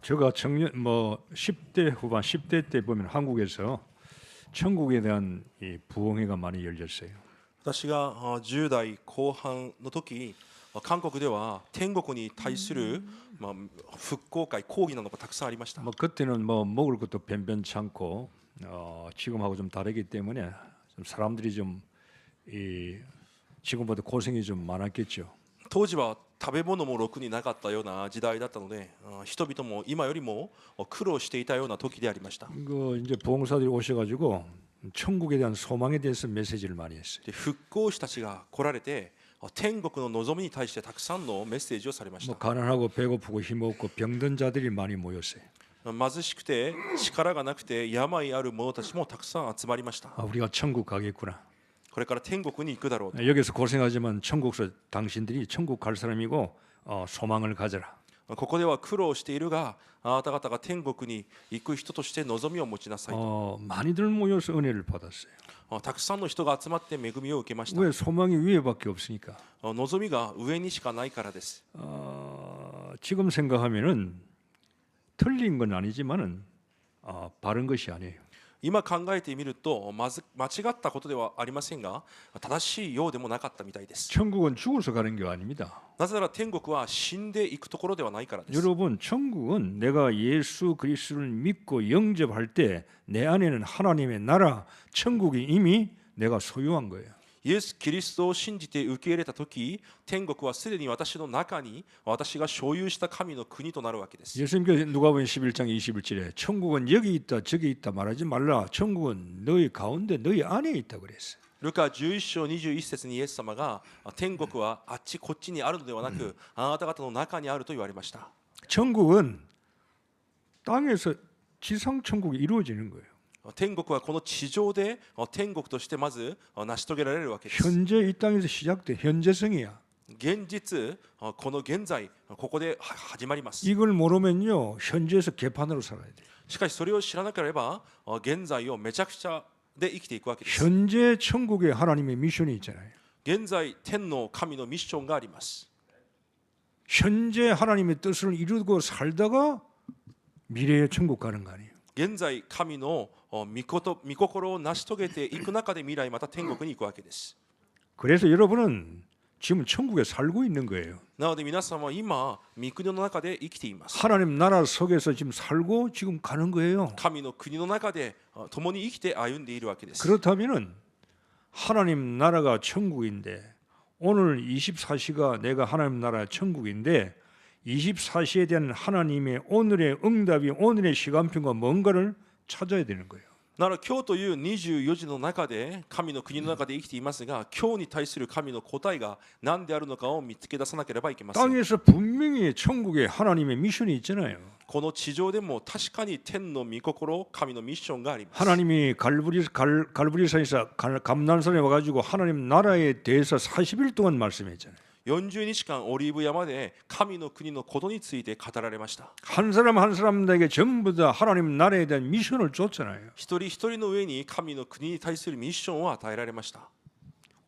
제가 청년 10대 후반 10대 때 보면 한국에서 천국에 대한 이 부흥회가 많이 열렸어요. 私が10代後半の時、韓国では天国に対する復興会講義などがたくさんありました。 그때는 먹을 것도 변변찮고 지금하고 좀 다르기 때문에 좀 사람들이 좀 지금보다 고생이 좀 많았겠죠. 当時は食べ物もろくになかったような時代だったので、人々も今よりも苦労していたような時でありました。 이제 부흥사들이 오셔가지고 천국에 대한 소망에 대해서 메시지를 많이 했어요. で復興師たちが来られて、天国の望みに対してたくさんのメッセージをされました。 가난하고 배고프고 힘없고 병든 자들이 많이 모였어요. 貧しくて力がなくて病ある者たちもたくさん集まりました。 우리가 천국 가겠구나. これから天国に行くだろうと。 여기서 고생하지만 천국서 당신들이 천국 갈 사람이고 소망을 가져라. ここでは苦労しているが、あなた方が天国に行く人として望みを持ちなさいと。 많이들 모여서 은혜를 받았어요. たくさんの人が集まって恵みを受けました。 왜 소망이 위에밖에 없으니까. 望みが上にしかないからです。 지금 생각하면은 틀린 건 아니지만은 바른 것이 아니에요. 今考えてみると間違ったことではありませんが、正しいようでもなかったみたいです。 천국은 죽어서 가는 게 아닙니다. なぜなら天国は死んでいくところではないからです。 여러분, 천국은 내가 예수 그리스도를 믿고 영접할 때 내 안에는 하나님의 나라, 천국이 이미 내가 소유한 거예요. イエス・キリストを信じて受け入れたとき、天国はすでに私の中に私が所有した神の国となるわけです。 예수님께서 누가복음 11장 21절에 천국은 여기 있다 저기 있다 말하지 말라. 천국은 너희 가운데 너희 안에 있다 그랬어요. ルカ11章21節にイエス様が天国はあっちこっちにあるのではなく、あなた方の中にあると言われました。 천국은 땅에서 지상 천국이 이루어지는 거예요. 天国はこの地上で天国としてまず成し遂げられるわけです。 현재 이 땅에서 시작돼 현재성이야. 現実、この現在、ここで始まります。 이걸 모르면요 현재에서 개판으로 살아야 돼. しかしそれを知らなければ現在をめちゃくちゃで生きていくわけです。 현재 천국에 하나님의 미션이 있잖아요. 現在天の神のミッションがあります。 현재 하나님의 뜻을 이루고 살다가 미래의 천국 가는 거 아니에요. 現在神の御心を成し遂げていく中で未来また天国に行くわけです。 그래서 여러분은 지금 천국에 살고 있는 거예요. なので皆さんは今御国の中で生きています。 하나님 나라 속에서 지금 살고 지금 가는 거예요. 神の国の中で共に生きて歩んでいるわけです。 그렇다면은 하나님 나라가 천국인데 오늘 24시가 내가 하나님 나라 천국인데 24시에 대한 하나님의 오늘의 응답이 오늘의 시간표가 뭔가를 찾아야 되는 거예요. なら今日という24時の中で神の国の中で生きていますが、今日に対する神の答えが何であるのかを見つけ出さなければいけません。 땅에서 분명히 천국에 하나님의 미션이 있잖아요. この地上でも確かに天の御心、神のミッションがあります。 하나님이 갈브리산에서 감난산에 와가지고 하나님 나라에 대해서 40일 동안 말씀했잖아요. 40日間オリーブ山で神の国のことについて語られました。 한 사람 한 사람에게 전부 다 하나님 나라에 대한 미션을 줬잖아요. 一人一人の上に神の国に対するミッションを与えられました。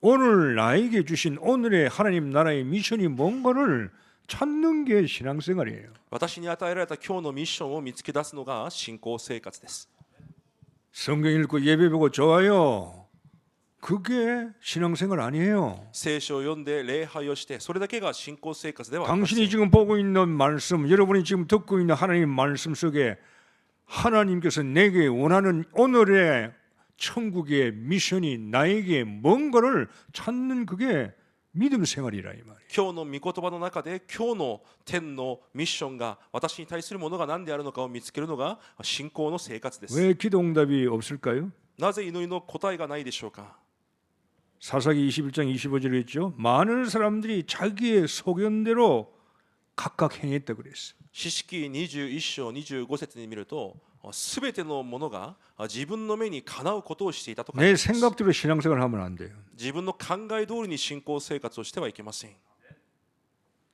오늘 나에게 주신 오늘의 하나님 나라의 미션이 뭔가를 찾는 게 신앙생활이에요. 私に与えられた今日のミッションを見つけ出すのが信仰生活です。 성경 읽고 예배 보고 좋아요. 그게 신앙생활 아니에요. 聖書を読んで礼拝をしてそれだけが信仰生活ではありません。 당신이 지금 보고 있는 말씀, 여러분이 지금 듣고 있는 하나님 말씀 속에 하나님께서 내게 원하는 오늘의 천국의 미션이 나에게 뭔가를 찾는 그게 믿음 생활이라 이 말이에요. 今日の御言葉の中で今日の天のミッションが私に対するものが何であるのかを見つけるのが信仰の生活です。 왜 기도 응답이 없을까요? なぜ祈りの答えがないでしょうか。 사사기 21장 25절에 있죠. 많은 사람들이 자기의 소견대로 각각 행했다 그랬어요. 詩式21章25節に見ると、すべてのものが自分の目にかなうことをしていたと書いてあり 내 ます。 생각대로 신앙생활을 하면 안 돼요. 自分の考え通りに信仰生活をしてはいけません。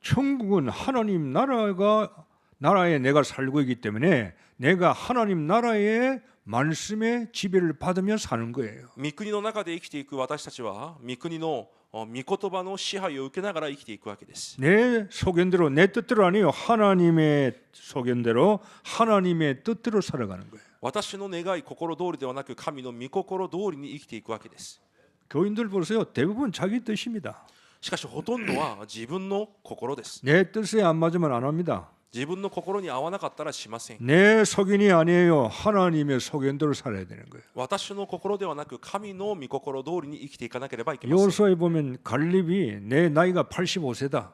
천국은 하나님 나라에 내가 살고 있기 때문에 내가 하나님 나라의 말씀의 지배를 받으며 사는 거예요. 御国の中で生きていく私たちは御国の御言葉の支配を受けながら生きていくわけです。 내 소견대로 내 뜻대로 아니요. 하나님의 소견대로 하나님의 뜻대로 살아가는 거예요. 私の願い心通りではなく神の御心通りに生きていくわけです。 교인들 보세요. 대부분 자기 뜻입니다. しかしほとんどは自分の心です。 내 뜻에 안 맞으면 안 합니다. 自分の心に合わなかったらしません。 내 소견이 아니에요. 하나님의 소견대로 살아야 되는 거예요. 私の心ではなく神の御心通りに生きていかなければいけません。 요소에 보면 갈렙이 내 나이가 85세다.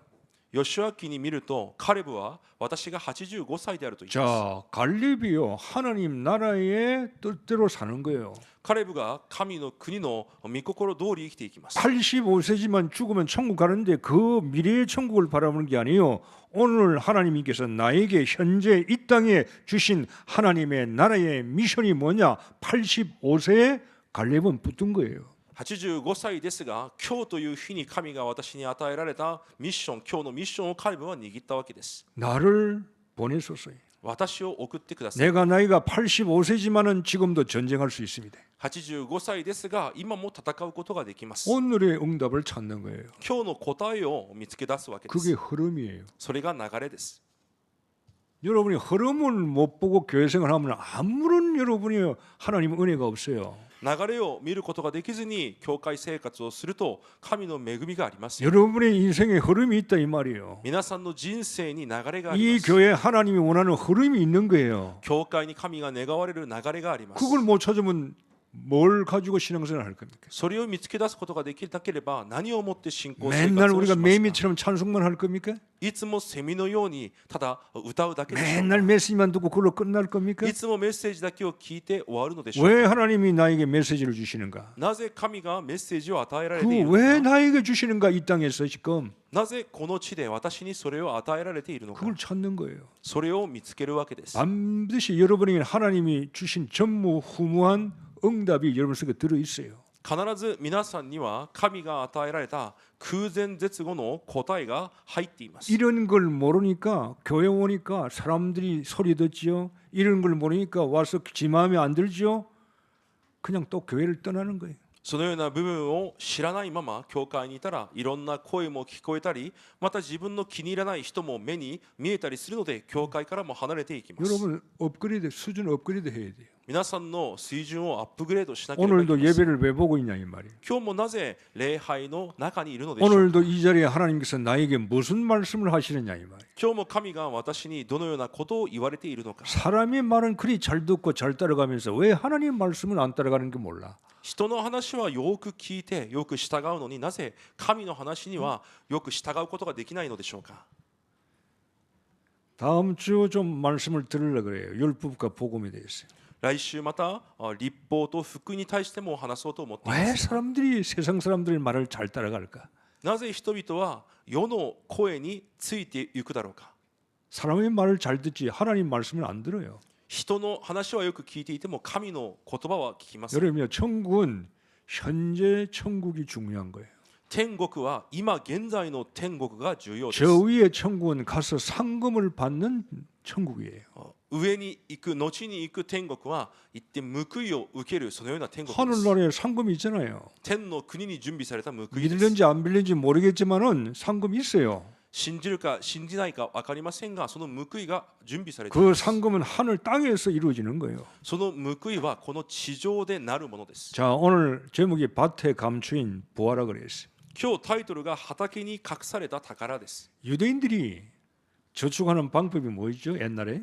ヨシュア記に見るとカレブは私が85歳であると言います。 자, 갈렙이요. 하나님 나라의 뜻대로 사는 거예요. カレブが神の国の御心通り生きていきます。 85세지만 죽으면 천국 가는데 그 미래의 천국을 바라보는 게 아니에요. 오늘 하나님께서 나에게 현재 이 땅에 주신 하나님의 나라의 미션이 뭐냐? 85세에 갈렙은 붙은 거예요. 85歳ですが、今日という日に神が私に与えられたミッション、今日のミッションをカレブは握ったわけです。 나를 보내소서요. 私を送ってください。 내가 나이가 85세지만은 지금도 전쟁할 수 있습니다. 85歳ですが、今も戦うことができます。 오늘의 응답을 찾는 거예요. 今日の答えを見つけ出すわけで 그게 す。 흐름이에요. それが流れです。 여러분이 흐름을 못 보고 교회 생활하면 아무런 여러분이 하나님 은혜가 없어요. 流れを見ることができずに教会生活をすると神の恵みがあります。 여러분의 인생에 흐름이 있다 이 말이에요. 皆さんの人生に流れがあり 이 ます。 교회에 하나님이 원하는 흐름이 있는 거예요. 教会に神が願われる流れがあります。 그걸 못 찾으면 뭘 가지고 신앙생활을 할 겁니까? それを見つけ出すことができなければ何をもって信仰生 맨날 活を 우리가 しますか。 매미처럼 찬송만 할 겁니까? いつもセミのようにただ歌うだけでしょうか。 맨날 메시지만 듣고 그걸로 끝날 겁니까? いつもメッセージだけを聞いて終わるのでしょうか。 왜 하나님이 나에게 메시지를 주시는가? なぜ神がメッセージを与えられ 그 ているの 왜 か。 나에게 주시는가 이 땅에서 지금 なぜこの地で私にそれを与えられているのか。 그걸 찾는 거예요. それを見つけるわけです。 반드시 여러분에게 하나님이 주신 전무후무한 응답이 여러분 속에 들어 있어요. 必ず皆さんには神が与えられた空前絶後の答えが入っています。 이런 걸 모르니까 교회 오니까 사람들이 소리 듣지요. 이런 걸 모르니까 와서 지 마음에 안 들지요. 그냥 또 교회를 떠나는 거예요. そのような部分を知らないまま教会にいたらいろんな声も聞こえたり、また自分の気に入らない人も目に見えたりするので教会からも離れていきます。 여러분 업그레이드 수준 업그레이드 해야 돼요. 皆さんの水準をアップグレードしなければいけ 오늘도 ません。 예배를 왜 보고 있냐 이 말이에요. 今日もなぜ礼拝の中にいるのでしょうか。 오늘도 이 자리에 하나님께서 나에게 무슨 말씀을 하시느냐 이 말이에요. 今日も神が私にどのようなことを言われているのか。 사람의 말은 그리 잘 듣고 잘 따라가면서 왜 하나님 말씀을 안 따라가는 게 몰라. 人の話はよく聞いてよく従うのになぜ神の話にはよく従うことができないのでしょうか。 다음 주 좀 말씀을 들으려고 그래요. 율법과 복음에 대해서. 来週また立法と福に対しても話そうと思っていま 왜 す。 사람들이 세상 사람들의 말을 잘 따라갈까? なぜ人々は世の声についていくだろうか。 사람의 말을 잘 듣지 하나님 말씀을 안 들어요. 人の話はよく聞いていても神の言葉は聞きません。 여러분요, 천국은 현재 천국이 중요한 거예요. 天国は今現在の天国が重要です。 저 위의 천국은 가서 상금을 받는 천국이에요. 上に行く後に行く天国は行って報いを受けるそのような天国です。 하늘나라에 상금이 있잖아요. 天の国に準備された報いです。 믿을는지 안 믿는지 모르겠지만은 상금이 있어요. 信じるか信じないか分かりませんが、その報いが準備されてい 그 ます。 상금은 하늘 땅에서 이루어지는 거예요. その報いはこの地上でなるものです。 자, 오늘 제목이 밭에 감추인 보아라 그랬어요. 今日タイトルが畑に隠された宝です。 유대인들이 저축하는 방법이 뭐였죠? 옛날에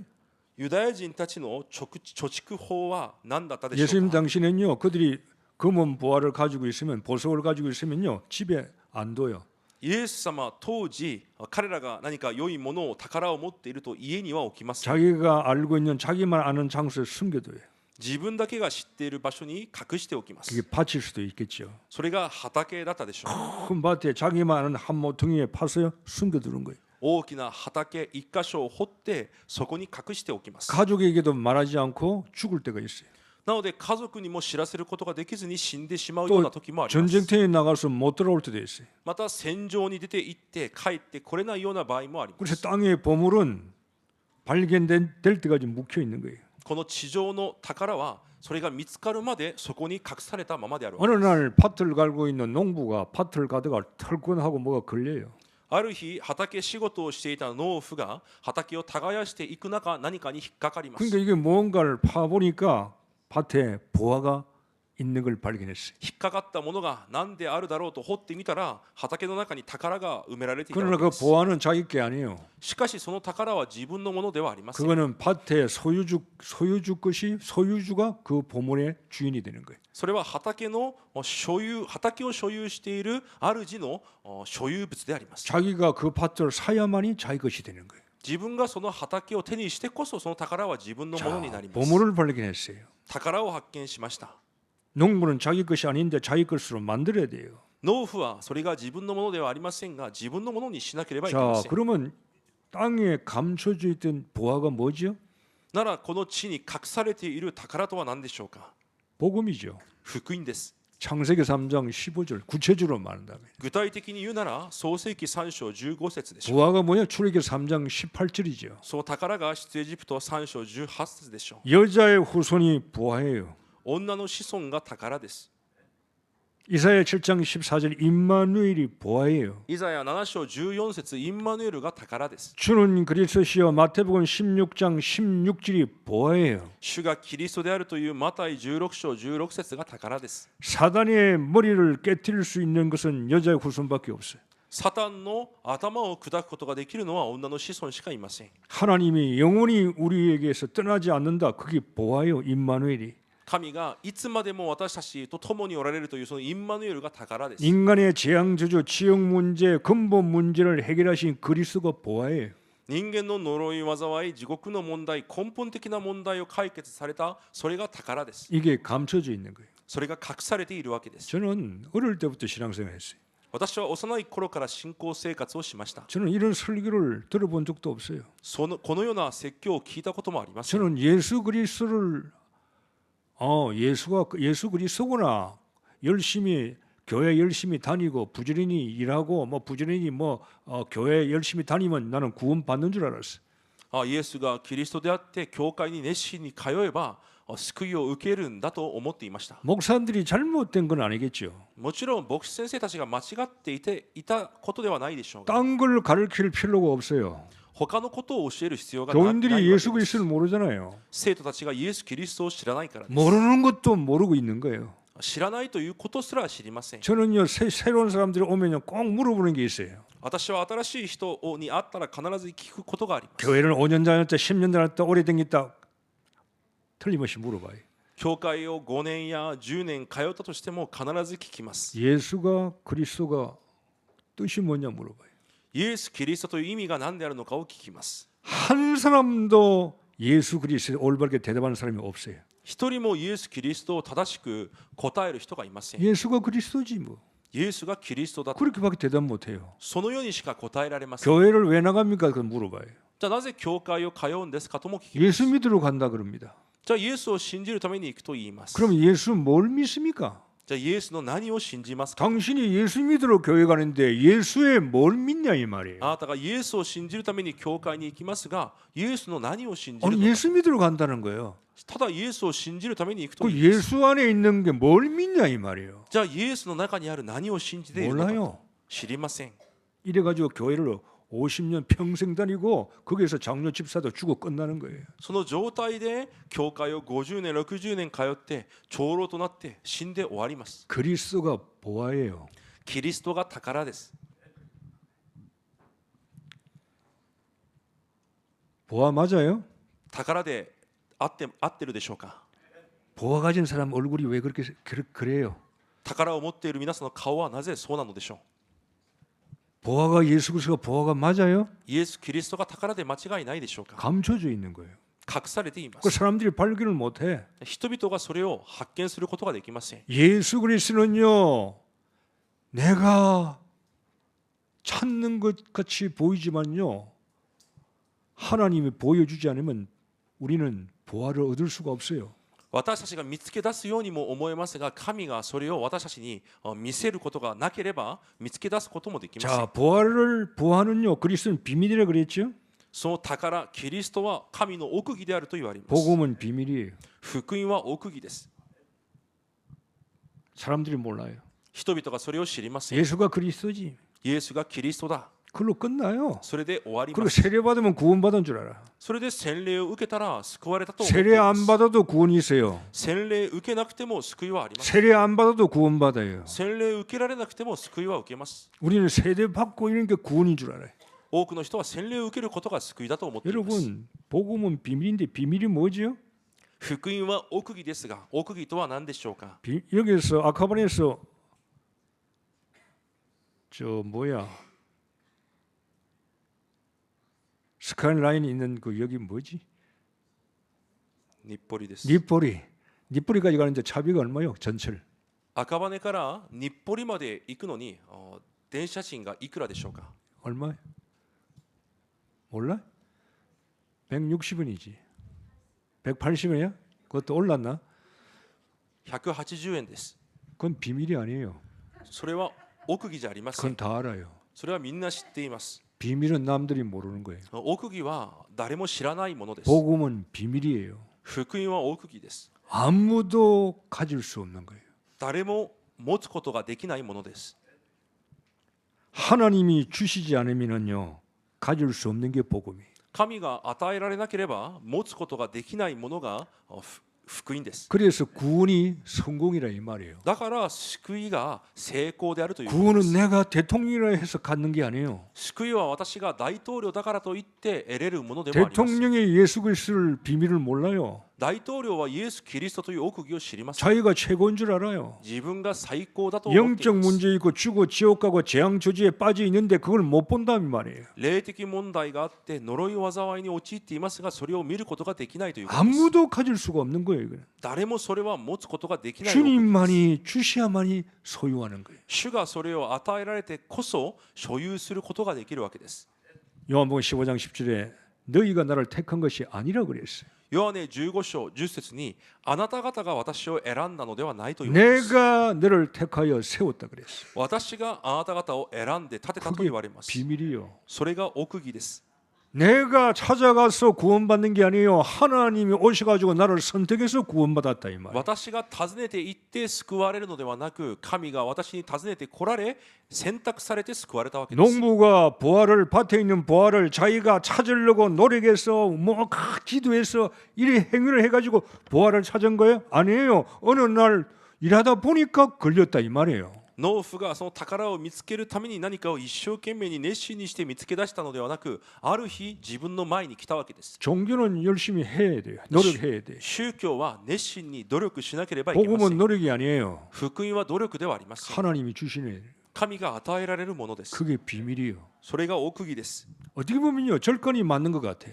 ユダヤ人たちの貯蓄法は何だったでしょ 예수님 うか。 당시는요, 그들이 금은 보화를 가지고 있으면 보석을 가지고 있으면요, 집에 안 둬요. イエス様当時彼らが何か良いものを宝を持っていると家には置きます。 자기가 알고 있는 자기만 아는 장소에 숨겨둬요. 自分だけが知っている場所に隠しておきま 그게 す。 밭일 수도 있겠죠. それが畑だったでしょう。 큰 밭에 자기만 아는 한 모퉁이에 파서 숨겨두는 거예요. 大きな畑一箇所を掘ってそこに隠しておきます。 가족에게도 말하지 않고 죽을 때가 있어요. なので家族にも知らせることができずに死んでしまうような 또 時もあります。 전쟁터에 나가서 못 돌아올 때도 있어요. また戦場に出て行って帰ってこれないような場合もありま 그래서 す。 땅의 보물은 발견될 때까지 묵혀 있는 거예요. この地上の宝はそれが見つかるまでそこに隠されたままであるわ 어느 けです 날 밭을 갈고 있는 농부가 밭을 가다가 털건하고 뭐가 걸려요. ある日畑仕事をしていた農夫が畑を耕していく中何かに引っかかります 그러니까 이게 뭔가를 파보니까 밭에 보화가 있는 걸 발견했어요. 引っかかったものが何であるだろうと掘ってみたら畑の中に宝が埋められていた 그러나 わけ 그 です 보화는 자기 게 아니에요. しかしその宝は自分のものではありません 그거는 밭의 소유주가 그 보물의 주인이 되는 거예요. それは畑を所有している主の所有物であります 자기가 그 밭을 사야만이 자기 것이 되는 거예요. 自分がその畑を手にしてこそその宝は自分のものにな 자, ります 보물을 발견했어요. 宝を発見しました 농부는 자기 것이 아닌데 자기 것으로 만들어야 돼요. 農夫はそれが自分のものではありませんが自分のものにしなければいけま 자, せん 그러면 땅에 감춰져 있던 보화가 뭐죠? ならこの地に隠されている宝とは何でしょうか 복음이죠. 福音です 창세기 3장 15절 구체적으로 말한다면 具体的に言うなら創世記3章15節でしょう 보화가 뭐냐? 출애굽기 3장 18절이죠. その宝が出エジプト3章18節でしょう 여자의 후손이 보화예요. 女の子孫が宝です 이사야 7장 14절 임마누엘이 보화예요. イザヤ7章14節インマヌエルが宝です 주는 그리스도시요 마태복음 16장 16절이 보화예요. 主がキリストであるというマタイ16章16節が宝です 사단의 머리를 깨뜨릴 수 있는 것은 여자의 후손밖에 없어요. サタンの頭を砕くことができるのは女の子孫しかいません 하나님이 영원히 우리에게서 떠나지 않는다. 그게 보화예요. 임마누엘이. 神がいつまでも私たちと共におられるというそのインマヌエルが宝です 인간의 재앙 저주 지역 문제 근본 문제를 해결하신 그리스도가 보화예요. 人間の呪い災い地獄の問題根本的な問題を解決されたそれが宝です 이게 감춰져 있는 거예요. それが隠されているわけです 저는 어릴 때부터 신앙생활 했어요. 私は幼い頃から信仰生活をしました 저는 이런 설교를 들어본 적도 없어요. このような説教を聞いたこともありません 저는 예수 그리스도를 예수 그리스도구나 열심히 교회 열심히 다니고 부지런히 일하고 부지런히 교회 열심히 다니면 나는 구원 받는 줄 알았어. イエスがキリストであって教会に熱心に通えば救いを受けるんだと思っていました 목사들이 잘못된 건 아니겠죠. もちろん牧師先生たちが間違っていたことではないでしょうが 딴 걸 가르칠 필요가 없어요. 他のことを教える必要がないわけ 교인들이 で 예수 す 그리스도를 모르잖아요. 生徒たちがイエス・キリストを知らないからです 모르는 것도 모르고 있는 거예요. 知らないということすら知りません 저는요 새로운 사람들이 오면요 꼭 물어보는 게 있어요. 私は新しい人に会ったら必ず聞くことがあります 교회를 5년 다녔다 10년 다녔다 오래 다녔다 틀림없이 물어봐요. 教会を5年や10年通ったとしても必ず聞きます 예수가 그리스도가 뜻이 뭐냐 물어봐요. イエス・キリストという意味が何であるのかを聞きます 한 사람도 예수 그리스도에 올바르게 대답하는 사람이 없어요. 一人もイエス・キリストを正しく答える人がいません 예수가 그리스도지 뭐. イエスがキリストだと 그렇게밖에 대답 못해요. そのようにしか答えられません 교회를 왜 나갑니까? 그 물어봐요. じゃあなぜ教会を通うんですかとも聞きます 예수 믿으러 간다 그럽니다. じゃあイエスを信じるために行くと言います 그럼 예수 뭘 믿습니까? じゃあイエスの何を信じますか 당신이 예수 믿으러 교회 가는데 예수의 뭘 믿냐 이 말이에요. あなたがイエスを信じるために教会に行きますがイエスの何を信じる 아니 のか 예수 믿으러 간다는 거예요. ただイエスを信じるために行くと 그 言います 예수 안에 있는 게 뭘 믿냐 이 말이에요. じゃあイエスの中にある何を信じているのか 몰라요. 知りません 이래가지고 교회를 50년 평생 다니고 거기에서 장로 집사도 주고 끝나는 거예요. その状態で教会を50年60年通って長老となって死んで終わります 그리스도가 보화예요. キリストが宝です 보화 맞아요? 宝で合ってるでしょうか 보화 가진 사람 얼굴이 왜 그렇게 그래요? 宝を持っている皆さんの顔はなぜそうなのでしょう 보화가 예수 그리스도가 보화가 맞아요? イエス・キリストが宝で間違いないでしょうか 감춰져 있는 거예요. 隠されていま 그 す 사람들이 발견을 못해. 人々がそれを発見することができません 예수 그리스도는요, 내가 찾는 것 같이 보이지만요, 하나님이 보여주지 않으면 우리는 보화를 얻을 수가 없어요. 私たちが見つけ出すようにも思えますが神がそれを私たちに見せることがなければ見つけ出すこともできません 자, 보화는요, 그리스도는 비밀이라 그랬죠. その宝キリストは神の奥義であると言われます。 복음은 비밀이에요. 福音は奥義です。 사람들이 몰라요. 人々がそれを知りません。 예수가 그리스도지. イエスがキリストだ。 그걸로 끝나요. それで終わりま 그리고 す。 세례 받으면 구원받은 줄 알아. それで洗礼を受けたら救われたと思ってい 세례 ま 안 す。 받아도 구원이 있어요. 洗礼受けなくても救いはあります。 세례 안 받아도 구원받아요. 洗礼受けられなくても救いは受けます。 우리는 세례 받고 이런 게 구원인 줄 알아요. 多くの人は洗礼を受けることが救いだと思っています。 여러분, 복음은 비밀인데 비밀이 뭐죠? 福音は奥義ですが、奥義とは何でしょうか。 여기서 아카반에서 저 뭐야 스카이라인 있는 그 여기 뭐지? 日暮里です。 니뽀리까지 가는데 차비가 얼마요? 전철 赤羽から日暮里まで行くのに電車賃がいくらでしょうか。 얼마요? 몰라? 160원이지. 180원이야? 그것도 올랐나? 180円です。 그건 비밀이 아니에요. それは奥義じゃありませ 그건 ん。 다 알아요. それはみんな知っています。 비밀은 남들이 모르는 거예요. 奥義は誰も知らないものです。 복음은 비밀이에요. 福音は奥義です。 아무도 가질 수 없는 거예요. 誰も持つことができないものです。 하나님이 주시지 않으면요 가질 수 없는 게 복음이에요. 神が与えられなければ持つことができないものが福音です。 그래서 구원이 성공이라 이 말이에요. だから救いが成功であるということで 구원은 す。 내가 대통령이라 해서 갖는 게 아니에요. 救いは私が大統領だからといって得れるものでもあります。 대통령이 예수 그리스도를 비밀을 몰라요. 大統領はイエス・キリストという奥義を知りません。 자기가 최고인 줄 알아요. 自分が最高だと思ってい 영적 ます。 문제 있고 죽어 지옥 가고 재앙 저주에 빠져 있는데 그걸 못 본다는 말이에요. 霊的問題があって呪い災いに陥っていますがそれを見ることができないということです。 아무도 가질 수가 없는 거예요. 이거는. 誰もそれは持つことができない奥義です。 주님만이 주셔야만이 소유하는 거예요. 主がそれを与えられてこそ所有することができるわけです。 요한복음 15장 10절에 너희가 나를 택한 것이 아니라 그랬어요. ヨハネ15章10節にあなた方が私を選んだのではないと言われます。 내가 너를 택하여 세웠다 그랬어요. 私があなた方を選んで立てたと 그게 言われます。 비밀이요. それが奥義です。 내가 찾아가서 구원받는 게 아니에요. 하나님이 오셔가지고 나를 선택해서 구원받았다 이 말이에요. 私が訪ねて行って救われるのではなく神が私に訪ねて来られ選択されて救われたわけです。 농부가 보화를 밭에 있는 보화를 자기가 찾으려고 노력해서 뭐 기도해서 이래 행위를 해가지고 보화를 찾은 거예요? 아니에요. 어느 날 일하다 보니까 걸렸다 이 말이에요. 農夫がその宝を見つけるために何かを一生懸命に熱心にして見つけ出したのではなくある日自分の前に来たわけです。 종교는 열심히 해야 돼요. 노력해야 돼요. 宗教は熱心に努力しなければいけませ 복음은 ん。 노력이 아니에요. 福音は努力ではありません。 하나님이 주시는 神が与えられるものです。 그게 비밀이에요. それが奥義です。 어떻게 보면요 절권이 맞는 것 같아.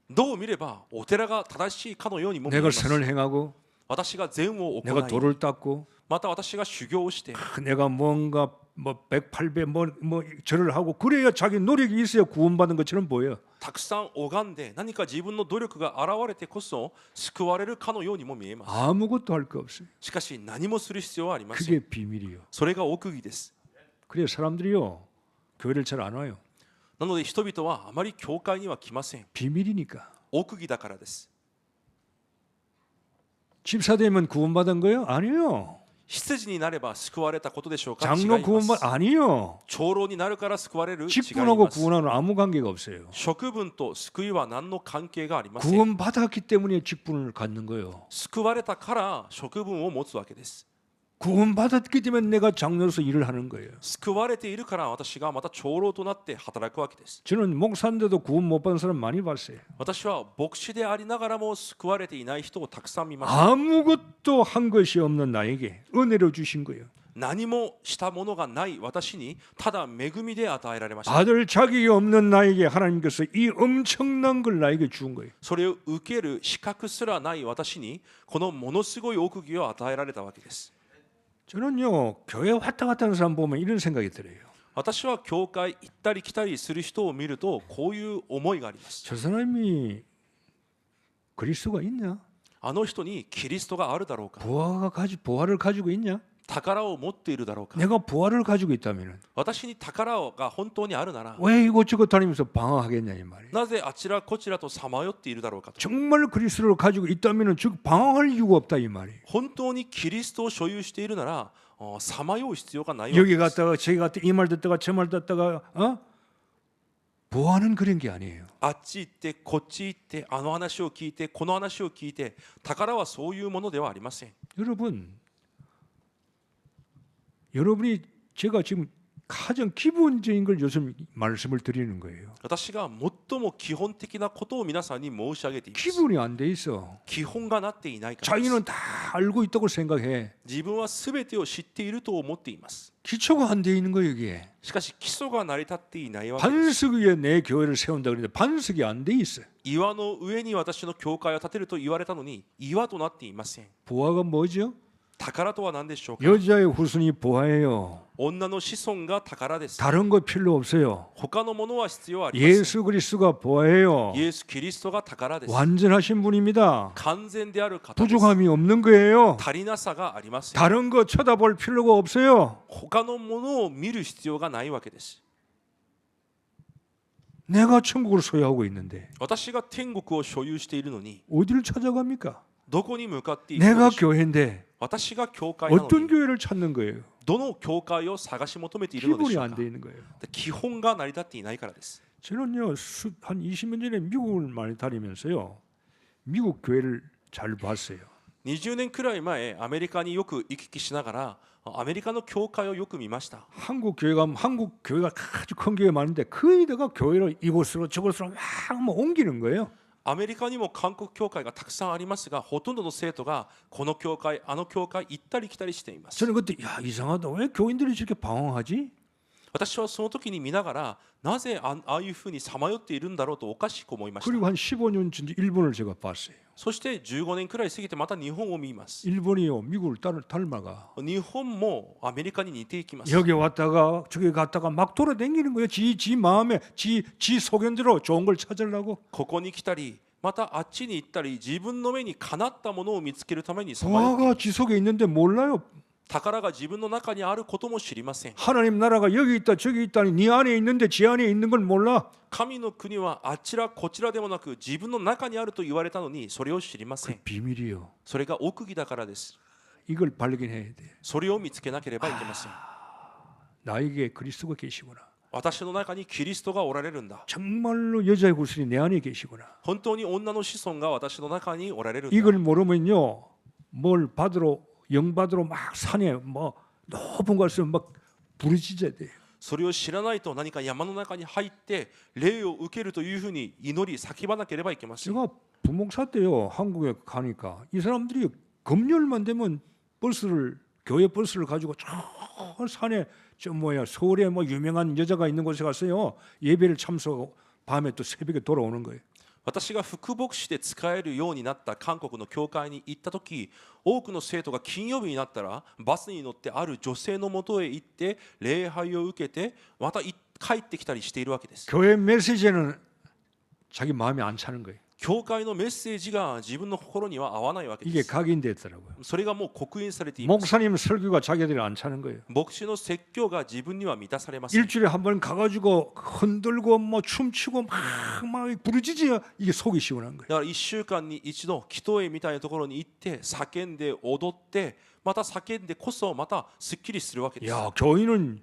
どう見ればお寺が正しいかのようにも見え 내가 ます。 선을 행하고 私が善を行 내가 い 돌을 닦고 また私が修行をして 내가 뭔가 뭐 108배 뭐 절을 하고 그래야 자기 노력이 있어야 구원받는 것처럼 보여. たくさん拝んで何か自分の努力が現れてこそ救われるかのようにも見えます。 아무것도 할 거 없어요. しかし何もする必要はありません。 그게 비밀이요. それが奥義です。 그래 사람들이요 교회를 잘 안 와요. なので人々はあまり教会には来ません。 비밀이니까. 奥義だからです。 집사 되면 구원받은 거예요? 아니요. 執事になれば救われたことでしょうか。違い 장로 ま 구원받 す。 아니요. 長老になるから救われる。違い 직분하고 ます。 구원하고는 아무 관계가 없어요. 職分と救いは何の関係がありません。 구원받았기 때문에 직분을 갖는 거예요. 救われたから職分を持つわけです。 구원받았기 때문에 내가 장로로서 일을 하는 거예요. 救われているから私がまた長老となって働くわけです。 저는 목사인데도 구원 못 받은 사람 많이 봤어요. 私は牧師でありながらも救われていない人をたくさん見ました。 아무것도 한 것이 없는 나에게 은혜로 주신 거예요. 何もしたものがない私にただ恵みで与えられました。 받을 자격이 없는 나에게 하나님께서 이 엄청난 걸 나에게 준 거예요. それを受ける資格すらない私にこのものすごい奥義を与えられたわけです。 저는요 교회 왔다 갔다 하는 사람 보면 이런 생각이 들어요. 私は教会行ったり来たりする人を見るとこういう思いがあります。 저 사람이 그리스도가 있냐? あの人にキリストがあるだろうか。 보화를 가지고 있냐? 宝を持っているだろうか。 내가 부활을 가지고 있다면 私に宝が本当にあるなら 왜 이곳저곳 다니면서 방황하겠냐 이 말이에요. なぜあちらこちらとさまよっているだろうかと。 정말 그리스도를 가지고 있다면 즉 방황할 이유가 없다 이 말이에요. 本当にキリストを所有しているならさまよう必要がないわけ 여기 です。 갔다가 저기 갔다가 이 말 듣다가 저 말 듣다가 보아는 그런 게 아니에요. あっち行ってこっち行ってあの話を聞いてこの話を聞いて、宝はそういうものではありません。 여러분이 제가 지금 가장 기본적인 걸 요즘 말씀을 드리는 거예요. 私が最も基本的なことを皆さんに申し上げています。 기본이 안 돼 있어. 基本がなっていないからです。 자기는 다 알고 있다고 생각해. 自分は全てを知っていると思っています。 기초가 안 돼 있는 거예요 이게. しかし基礎が成り立っていないわけです。 반석 위에 내 교회를 세운다 그랬는데 반석이 안 돼 있어. 岩の上に私の教会を建てると言われたのに岩となっていません。 보아가 뭐죠? 宝とは何でしょうか。 여자의 후손이 보아예요. 女の子孫が宝です。 다른 거 필요 없어요. 他のものは必要ありません。 예수 그리스도가 보아예요. イエス・キリストが宝です。 완전하신 분입니다. 完全である方です。 부족함이 없는 거예요. 足りなさがありません。 다른 거 쳐다볼 필요가 없어요. 他のものを見る必要がないわけです。 내가 천국을 소유하고 있는데 私が天国を所有しているのに 어디를 찾아갑니까? どこに向かっていくの 내가 でしょう。 교회인데 私が教会なの 어떤 に 교회를 찾는 거예요? どの教会を探し求めているので 기본이 しょう 안 か。 돼 있는 거예요. 基本が成り立っていないからです。 저는요 한 20년 전에 미국을 많이 다니면서요 미국 교회를 잘 봤어요. 20年くらい前アメリカによく行き来しながらアメリカの教会をよく見ました。 한국 교회 가면 한국 교회가 아주 큰 교회 많은데 거의 다가 교회를 이곳으로 저곳으로 막 뭐 옮기는 거예요. アメリカにも韓国教会がたくさんありますが、ほとんどの生徒がこの教会あの教会行ったり来たりしています。 저는 그때 야 이상하다 왜 교인들이 저렇게 방황하지? 私はその時に見ながらなぜああいうふうにさまよっているんだろうとおかしく思いました。 그리고 한 15년 전 일본을 제가 봤어요. そして15年くらい過ぎてまた日本を見ます。 일본이요 미국을 닮아가. 日本もアメリカに似ていきます。 여기 왔다가 저기 갔다가 막 돌아다니는 거예요. 지 마음에 지 소견대로 좋은 걸 찾으려고. ここに来たりまたあっちに行ったり、自分の目にかなったものを見つけるためにさまよっている。 보아가 지 속에 있는데 몰라요. 宝が自分の中にあることも知りません。 하나님 나라가 여기 있다 저기 있다니 네 안에 있는데 지 안에 있는 걸 몰라. 神の国はあちらこちらでもなく自分の中にあると言われたのにそれを知りませ 그 ん。 비밀이요. それが奥義だからです。 이걸 발견해야 돼. それを見つけなければいけません。 나에게 그리스도가 계시구나. 私の中にキリストがおられるんだ。 정말로 여자의 구슬이 내 안에 계시구나. 本当に女の子孫が私の中におられるんだ。 이걸 모르면요 뭘 받으러 영 받으러 막 산에 뭐 높은 곳에서 막 부르짖어야 돼요. それを知らないと何か山の中に入って霊を受けるというふうに祈り叫ばなければいけません。 제가 부목사 때요 한국에 가니까 이 사람들이 금요일만 되면 교회 버스를 가지고 저 산에 서울에 뭐 유명한 여자가 있는 곳에 갔어요. 예배를 참석하고 밤에 또 새벽에 돌아오는 거예요. 私が副牧師で使えるようになった韓国の教会に行った時、多くの生徒が金曜日になったらバスに乗ってある女性のもとへ行って礼拝を受けてまた帰ってきたりしているわけです。 교회 메시지에는 자기 마음에 안 차는 거예요. 教会のメッセージが自分の心には合わないわけで 이게 す。 각인됐더라고요. それがもう刻印されています。 목사님 설교가 자기들이 안 차는 거예요. 牧師の説教が自分には満たされません。 일주일에 한 번 가가지고 흔들고 뭐 춤추고 막 부르짖어야 이게 속이 시원한 거예요. だから1週間に一度祈祷会みたいなところに行って叫んで踊ってまた叫んでこそまたすっきりするわけです。 야 교인은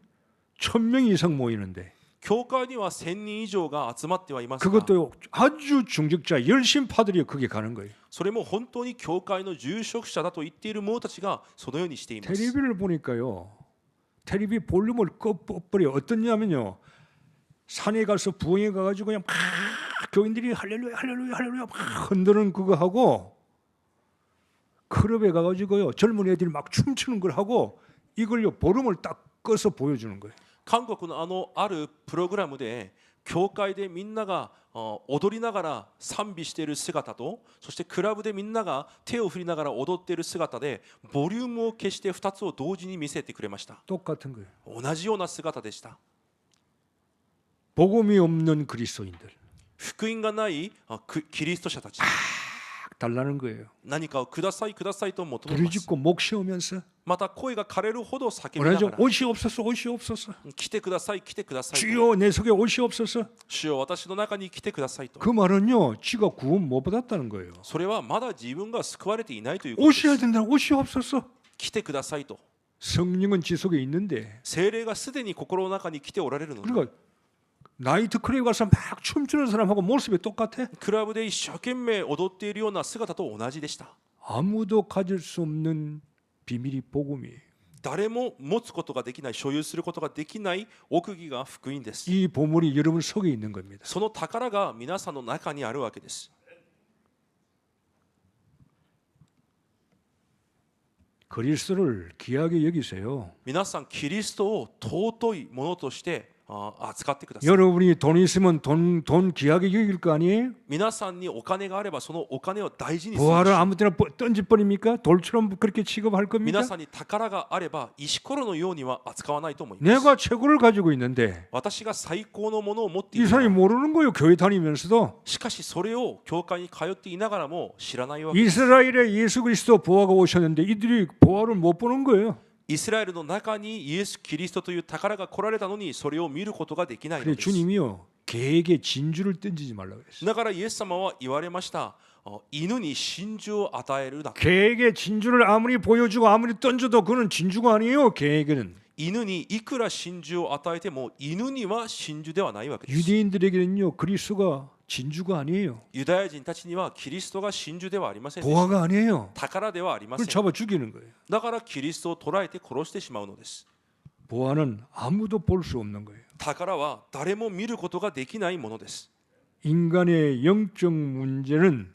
1000명 이상 모이는데 教会には1000人以上が集まってはいますが、 그것도 아주 중직자 열심파들이 거기 가는 거예요. それも本当に教会の住職者だと言っている者たちがそのようにしています。 텔레비를 보니까요. 텔레비 볼륨을 꺼버려. 어떠냐면요. 산에 가서 부흥회 가가지고 그냥 막 교인들이 할렐루야 할렐루야 할렐루야 막 흔드는 그거 하고 클럽에 가가지고요. 젊은 애들이 막 춤추는 걸 하고 이걸요 볼륨을 딱 꺼서 보여주는 거예요. 韓国のあるプログラムで教会でみんなが踊りながら賛美している姿と、そしてクラブでみんなが手を振りながら踊っている姿でボリュームを消して2つを同時に見せてくれました。 똑같은 거예요. 同じような姿でした。 복음이 없는 그리스도인들. 福音がないキリスト者たち、 달라는 거예요. 何かをくださいくださいと求めます。 부르짖고 목 쉬우면서 また声が枯れるほど叫びな 뭐라죠? がら 옷이 없어서 옷이 없어서 来てください来てくださいと 주여 내 속에 옷이 없어서 主よ私の中に来てくださいと 그 말은요 지가 구원 못 받았다는 거예요. それはまだ自分が救われていないということで 오셔야 す。 된다. 옷이 없어서 来てくださいと 성령은 지 속에 있는데 聖霊がすでに心の中に来ておられるので 그러니까 나이트 클럽에 가서 막 춤추는 사람하고 모습이 똑같아. クラブで一生懸命踊っているような姿と同じでした。 아무도 가질 수 없는 비밀이 복음이에요. 誰も持つことができない所有することができない奥義が福音です。 이 보물이 여러분 속에 있는 겁니다. その宝が皆さんの中にあるわけです。 그리스도를 귀하게 여기세요. 皆さんキリストを尊いものとして扱ってください。 여러분이 돈 있으면 돈 귀하게 여길 거 아니에요? 皆さんにお金があればそのお金を大事にする 부활을 し、 아무 때나 던져버립니까? 돌처럼 그렇게 취급할 皆 겁니까? さんに宝があれば石ころのようには扱わないと思います。 내가 최고를 가지고 있는데 私が最高のものを持ってい 이 る 사람이 なら 모르는 거예요. 교회 다니면서도 しかしそれを教会に通っていながらも知らないわけです。 이스라엘에 예수 그리스도 보화가 오셨는데 이들이 보화를 못 보는 거예요. イスラエルの中にイエス・キリストという宝が来られたのにそれを見ることができないの 그래 です。 주님이요 개에게 진주를 던지지 말라고 했어요. だからイエス様は言われました。犬に真珠を与えるな。 개에게 진주를 아무리 보여주고 아무리 던져도 그는 진주가 아니에요. 개에게는 犬にいくら真珠を与えても犬には真珠ではないわけです。 유대인들에게는요 그리스도가 진주가 아니에요. ユダヤ人たちにはキリストが真珠ではありませんでした。 보화가 아니에요. 宝ではありませ 그걸 ん。 잡아 죽이는 거예요. だからキリストを捕らえて殺してしまうのです。 보화는 아무도 볼 수 없는 거예요. 宝は誰も見ることができないものです。 인간의 영적 문제는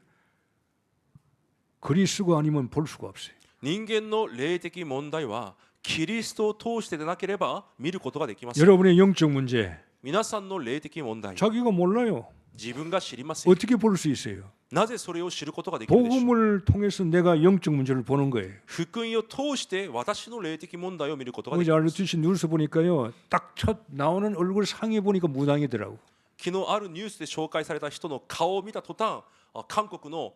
그리스도가 아니면 볼 수가 없어요. 人間の霊的問題はキリストを通してでなければ見ることができません。 여러분의 영적 문제 皆さんの霊的問題、 자기가 몰라요. 自分が知りません。 어떻게 볼 수 있어요? なぜそれを知ることができるでしょう。 복음을 통해서 내가 영적 문제를 보는 거예요. 福音を通して私の霊的問題を見ることができ 어제 ます。 RTC 뉴스 보니까요. 딱 첫 나오는 얼굴 상에 보니까 무당이더라고. 昨日あるニュースで紹介された人の顔を見た途端、韓国の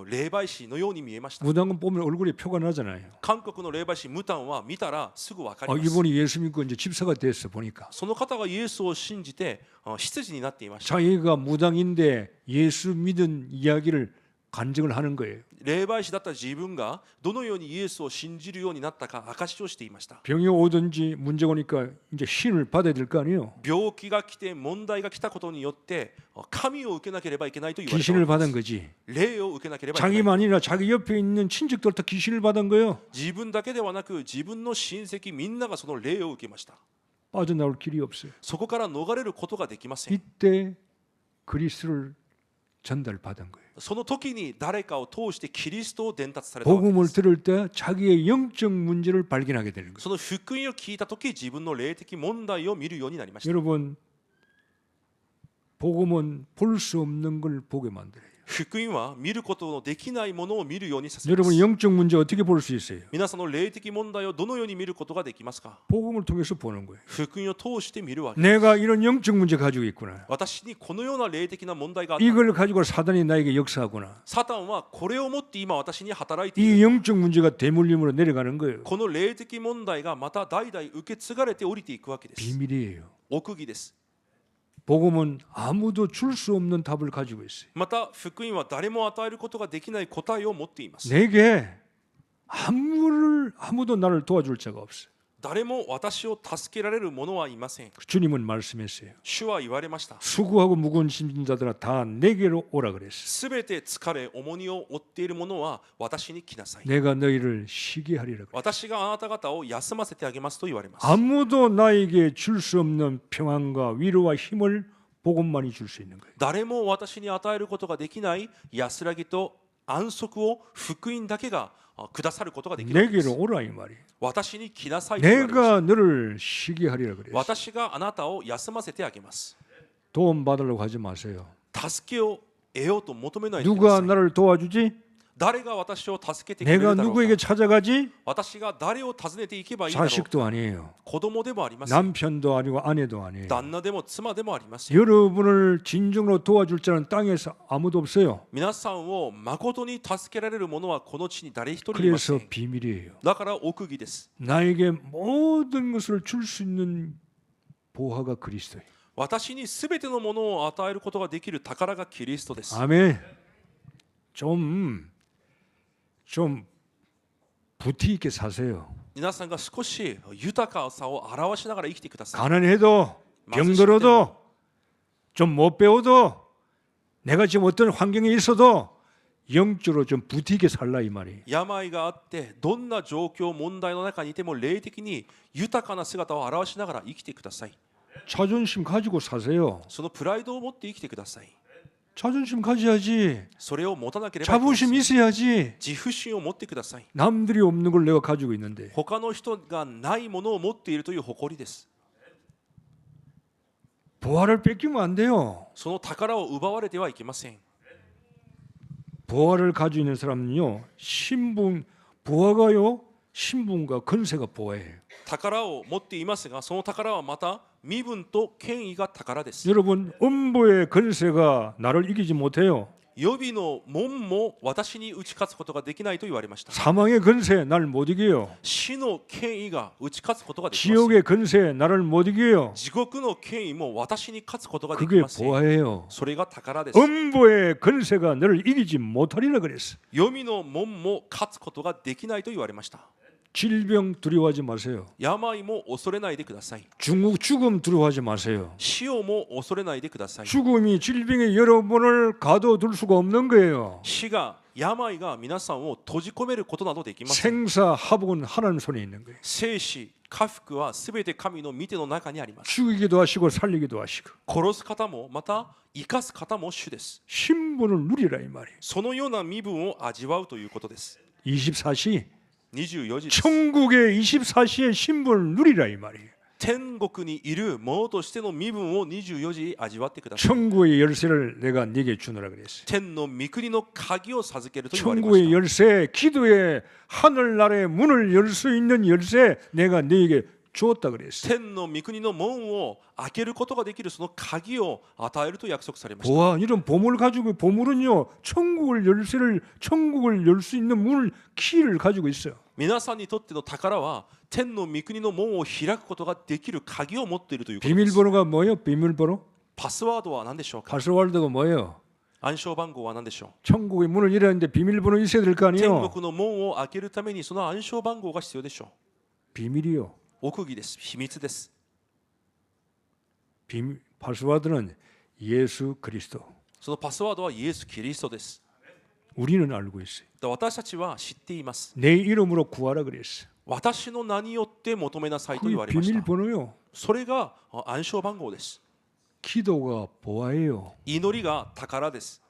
霊媒師のように見えました。 무당은 보면 얼굴에 표가 나잖아요. 韓国の霊媒師ムタンは見たらすぐ分かり 아, ます。 이분이 예수 믿고 이제 집사가 됐어 보니까. その方がイエスを信じて執事になっていました。 자기가 무당인데 예수 믿은 이야기를 간증을 하는 거예요. 霊媒師だった自分がどのようにイエスを信じるようになったか証しをしていました。 병이 오든지 문제가 오니까 이제 신을 받아야 될 거 아니에요. 病気が来て問題が来たことによって神を受けなければいけないと言われた 귀신을 わけ 받은 です。 거지. 霊を受けなければいけない。 자기만 아니라 자기 옆에 있는 친척들도 귀신을 받은 거예요. 自分だけではなく自分の親戚みんながその霊を受けました。 빠져나올 길이 없어요. そこから逃れることができません。 이때 그리스도를 전달받은 거예요. その時に誰かを通してキリストを伝達されたわけで 복음을 す。 들을 때 자기의 영적 문제를 발견하게 되는 거예요. その福音を聞いた時自分の霊的問題を見るようになりました。 여러분 복음은 볼 수 없는 걸 보게 만들어요. 福音は見ることのできないものを見るようにさせま 여러분 す。 영적 문제 어떻게 볼 수 있어요? 皆さんの霊的問題をどのように見ることができますか。 복음을 통해서 보는 거예요. 福音を通して見るわけ。 내가 이런 영적 문제 가지고 있구나. 私にこのような霊的な問題があった。 이걸 가지고 사단이 나에게 역사하구나. サタンはこれを持って今私に働いている。 이 영적 문제가 대물림으로 내려가는 거예요. この霊的問題がまた代々受け継がれて降りていくわけです。 비밀이에요. 奥義です。 복음은 아무도 줄 수 없는 답을 가지고 있어요. また福音は誰も与えることができない答えを持っています。 내게 아무도 나를 도와줄 자가 없어요. 誰も私を助けられる者はいません。 주님은 말씀했어요. 主は言われました。 수고하고 무거운 짐진 자들아 다 내게로 오라 그랬어요. すべて疲れ重荷を負っている者は私に来なさい。 내가 너희를 쉬게 하리라 그랬어요. 私があなた方を休ませてあげますと言われます。 아무도 나에게 줄 수 없는 평안과 위로와 힘을 복음만이 줄 수 있는 거예요. 誰も私に与えることができない安らぎと安息を福音だけがくださることができるわけです。 내게로 오라 이 말이에요. 私に来なさいと言われました。 내가 너를 쉬게 하리라 그랬어요. 私があなたを休ませてあげます。 도움 받으려고 하지 마세요. 助けを得ようと求めないでくだ 누가 さい。 나를 도와주지? 誰が私を助けてくれ 내가 るだろう 누구에게 か。 찾아가지? 私が誰を訪ねていけばいいだろうか。 자식도 아니에요. 子供でもありません。 남편도 아니고 아내도 아니에요. 旦那でも妻でもありません。 여러분을 진정으로 도와줄 자는 땅에서 아무도 없어요. 皆さんを誠に助けられる者はこの地に誰一人いませ 그래서 ん。 비밀이에요. だから奥義です。 나에게 모든 것을 줄 수 있는 보화가 그리스도예요. 私にすべてのものを与えることができる宝がキリストです。 아멘. 좀 부티 있게 사세요. 皆さんが少し豊かさを表しながら生きてください。 가난해도 병들어도 좀 못 배워도 내가 지금 어떤 환경에 있어도 영적으로 좀 부티 있게 살라 이 말이에요. 病があってどんな状況問題の中にいても霊的に豊かな姿を表しながら生きてください。 자존심 가지고 사세요. そのプライドを持って生きてください。 자존심 가져야지. それを持たなければいけません。 자부심 있어야지. 自負心を持ってください。 남들이 없는 걸 내가 가지고 있는데 他の人がないものを持っているという誇りです。 보화를 뺏기면 안 돼요. その宝を奪われてはいけません。 보화를 가지고 있는 사람은요, 신분, 보화가요, 신분과 건세가 보화예요. 宝を持っていますが、その宝はまた身分と権威が宝です。 여러분, 음보의 건세가 나를 이기지 못해요. 予備の門も私に打ち勝つことができないと言われました。 사망의 건세 나를 못 이겨요. 死の権威が打ち勝つことができます。 지옥의 건세 나를 못 이겨요. 地獄の権威も私に勝つことができ 그게 ません。 보화예요. それが宝です。 음보의 건세가 너를 이기지 못하리라 그랬어. 読みの門も勝つことができないと言われました。 질병 두려워하지 마세요. 病も恐れないでください。 죽음 두려워하지 마세요. 死をも恐れないでください。 죽음이 질병이 여러분을 가둬둘 수가 없는 거예요. 死が病が皆さんを閉じ込めることなどできません。 생사화복은 하나님 손에 있는 거예요. 生死家福はすべて神の御手の中にあります。 죽이기도 하시고 살리기도 하시고 殺す方もまた生かす方も主です。 신분을 누리라 이 말이에요. そのような身分を味わうということです。 24시 24時です。 천국의 24시의 신분을 누리라 이 말이에요. 天国にいる者としての身分を24時味わってください。 천국의 열쇠를 내가 네게 주노라 그랬어요. 天の御国の鍵を授けると言われまし 천국의 열쇠, 기도의 하늘나라의 문을 열 수 있는 열쇠 내가 네게 주었다 た。 그랬어요. 天の御国の門を開けることができるその鍵を与えると約束されました。 보아 이런 보물을 가지고 보물은요 천국을 열 수 있는 문을 키를 가지고 있어요. 皆さんにとっての宝は天の御国の門を開くことができる鍵を持っているということです。 비밀번호가 뭐예요? 비밀번호? パスワードは何でしょうか。 파스월드가 뭐예요? 暗証番号は何でしょう。 천국의 문을 열었는데 비밀번호 있어야 될 거 天 아니에요? 国の門を開けるためにその暗証番号が必要でしょ 비밀이요. う。奥義です。秘密です。 파스워드는 예수 그리스도. そのパスワードはイエス・キリストです。 우리는 알고 있어요. 私たちは知っています。 내 이름으로 구하라 그랬어. 私の名によって求めなさいと言わ 그게 れました。 비밀번호요. それが暗証番号です。 기도가 보아예요. 祈りが宝です。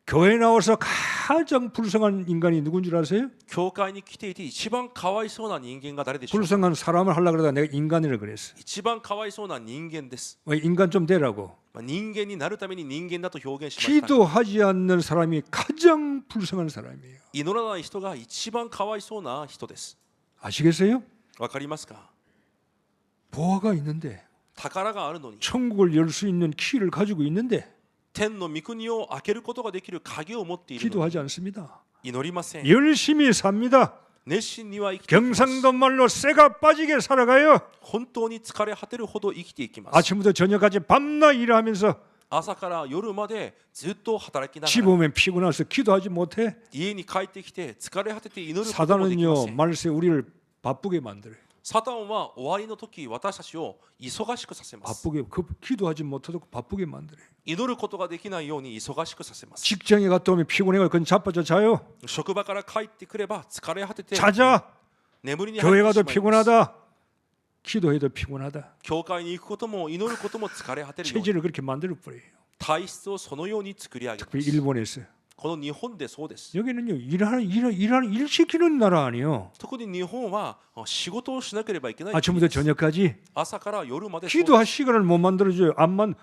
교회 나와서 가장 불쌍한 인간이 누군 줄 아세요? 教会に来ていて一番かわいそうな人間が誰でしょうか。 불쌍한 사람을 하려고 그러다 내가 인간이라 그랬어. 一番かわいそうな人間です。 왜 인간 좀 되라고. 人間になるために人間だと表現しました。 기도하지 않는 사람이 가장 불쌍한 사람이에요. 祈らない人が一番かわいそうな人です。 아시겠어요? わかりますか。 보화가 있는데 宝があるのに 천국을 열 수 있는 키를 가지고 있는데 天の御国を開けることができる鍵を持っているのに 기도하지 않습니다. 祈りません。 열심히 삽니다. 熱心には生きていきます。 경상도 말로 쇠가 빠지게 살아가요. 本当に疲れ果てるほど生きていきます。 아침부터 저녁까지 밤낮 일하면서 朝から夜までずっと働きな 집 がら 오면 피곤해서 기도하지 못해. 家に帰ってきて疲れ果てて祈ることもできませ 사단은요 ん。 말세 우리를 바쁘게 만들어요. サタンは終わりの時私たちを忙しくさせます。 바쁘게 기도하지 못하도록 바쁘게 만들어요. 祈ることができないように忙しくさせます。 직장에 갔다 오면 피곤해가 그건 자빠져 자요. 職場から帰ってくれば疲れ果てて 자자. 眠りに入 교회 って 가도 しまいます。 피곤하다. 기도해도 피곤하다. 教会に行くことも祈ることも疲れ果てるように 체질을 그렇게 만들어 버려요. 体質をそのように作り上げま 특히 す。 일본에서. この日本でそうです。 여기는요 일 시키는 나라 아니에요. 特に日本は仕事をしなければいけない。 아침부터 저녁까지 朝から夜までそうです。 기도할 시간을 못 만들어줘요.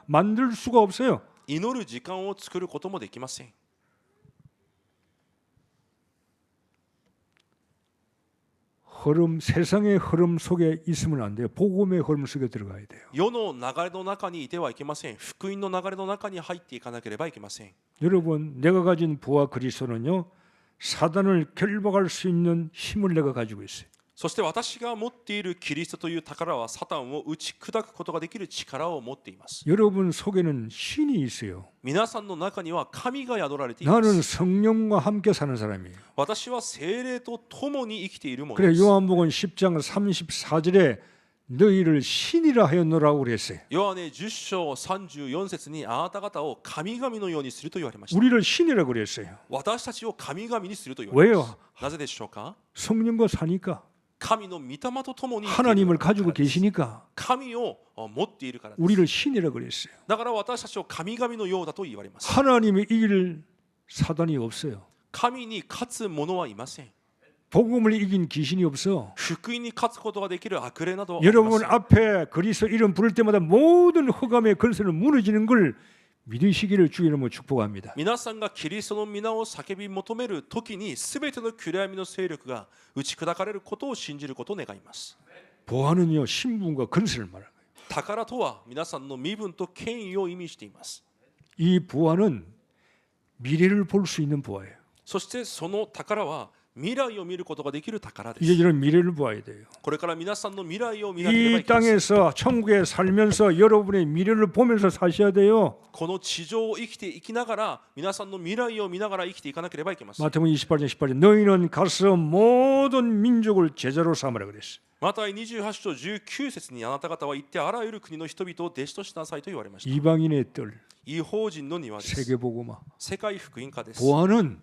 만들 수가 없어요. 祈る時間を作ることもできません。 흐름, 세상의 흐름 속에 있으면 안 돼요. 복음의 흐름 속에 들어가야 돼요. 世の流れの中にいてはいけません。福音の流れの中に入っていかなければいけません。 여러분, 내가 가진 부와 그리스도는요, 사단을 결박할 수 있는 힘을 내가 가지고 있어요. そして私が持っているキリストという宝はサタンを打ち砕くことができる力を持っています。 여러분 속에는 신이 있어요. 皆さんの中には神が宿られていま 나는 す。 성령과 함께 사는 사람이에요. 私は聖霊と共に生きているもの 그래 です。 요한복음 10장 34절에 너희를 신이라 하였노라고 그랬어요. ヨハネ10章34節にあなた方を神々のようにすると言われました。 우리를 신이라 그랬어요. 私たちを神々にすると言われまし 왜요? た。なぜでしょうか？ 성령과 사니까 神の御霊と共に生きている 하나님을 から 가지고 です。 계시니까 神を持っているからです。 우리를 신이라 그랬어요. だから私たちを神々のようだと言われます。 하나님이 이길 사단이 없어요. 神に勝つ者はいません。 복음을 이긴 귀신이 없어. 福音に勝つことができる悪霊などはありません。 여러분 앞에 그리스도 이름 부를 때마다 모든 허감의 근세는 무너지는 걸 믿으시기를 주의 이름으로 축복합니다. 皆さんがキリストの皆を叫び求める時に全ての暗闇の勢力が打ち砕かれることを信じることを願います。 보아는요 신분과 근세를 말하는 거예요. 宝とは皆さんの身分と権威を意味しています。 이 부활은 미래를 볼 수 있는 부활이에요. そしてその宝は未来を見ることができる宝です。 이제 이런 미래를 보아야 돼요. これから皆さんの未来を見なければい 이 けません。 땅에서 천국에 살면서 여러분의 미래를 보면서 사셔야 돼요. この地上を生きていきながら皆さんの未来を見ながら生きていかなければいけません。 마태복음 28장 18절 너희는 가서 모든 민족을 제자로 삼으라 그랬어요. マタイ28章19節にあなた方は行ってあらゆる国の人々を弟子としなさいと言われました。 이방인의 뜰, 異邦人の庭です。 세계복음화. 世界福音化です。 부활은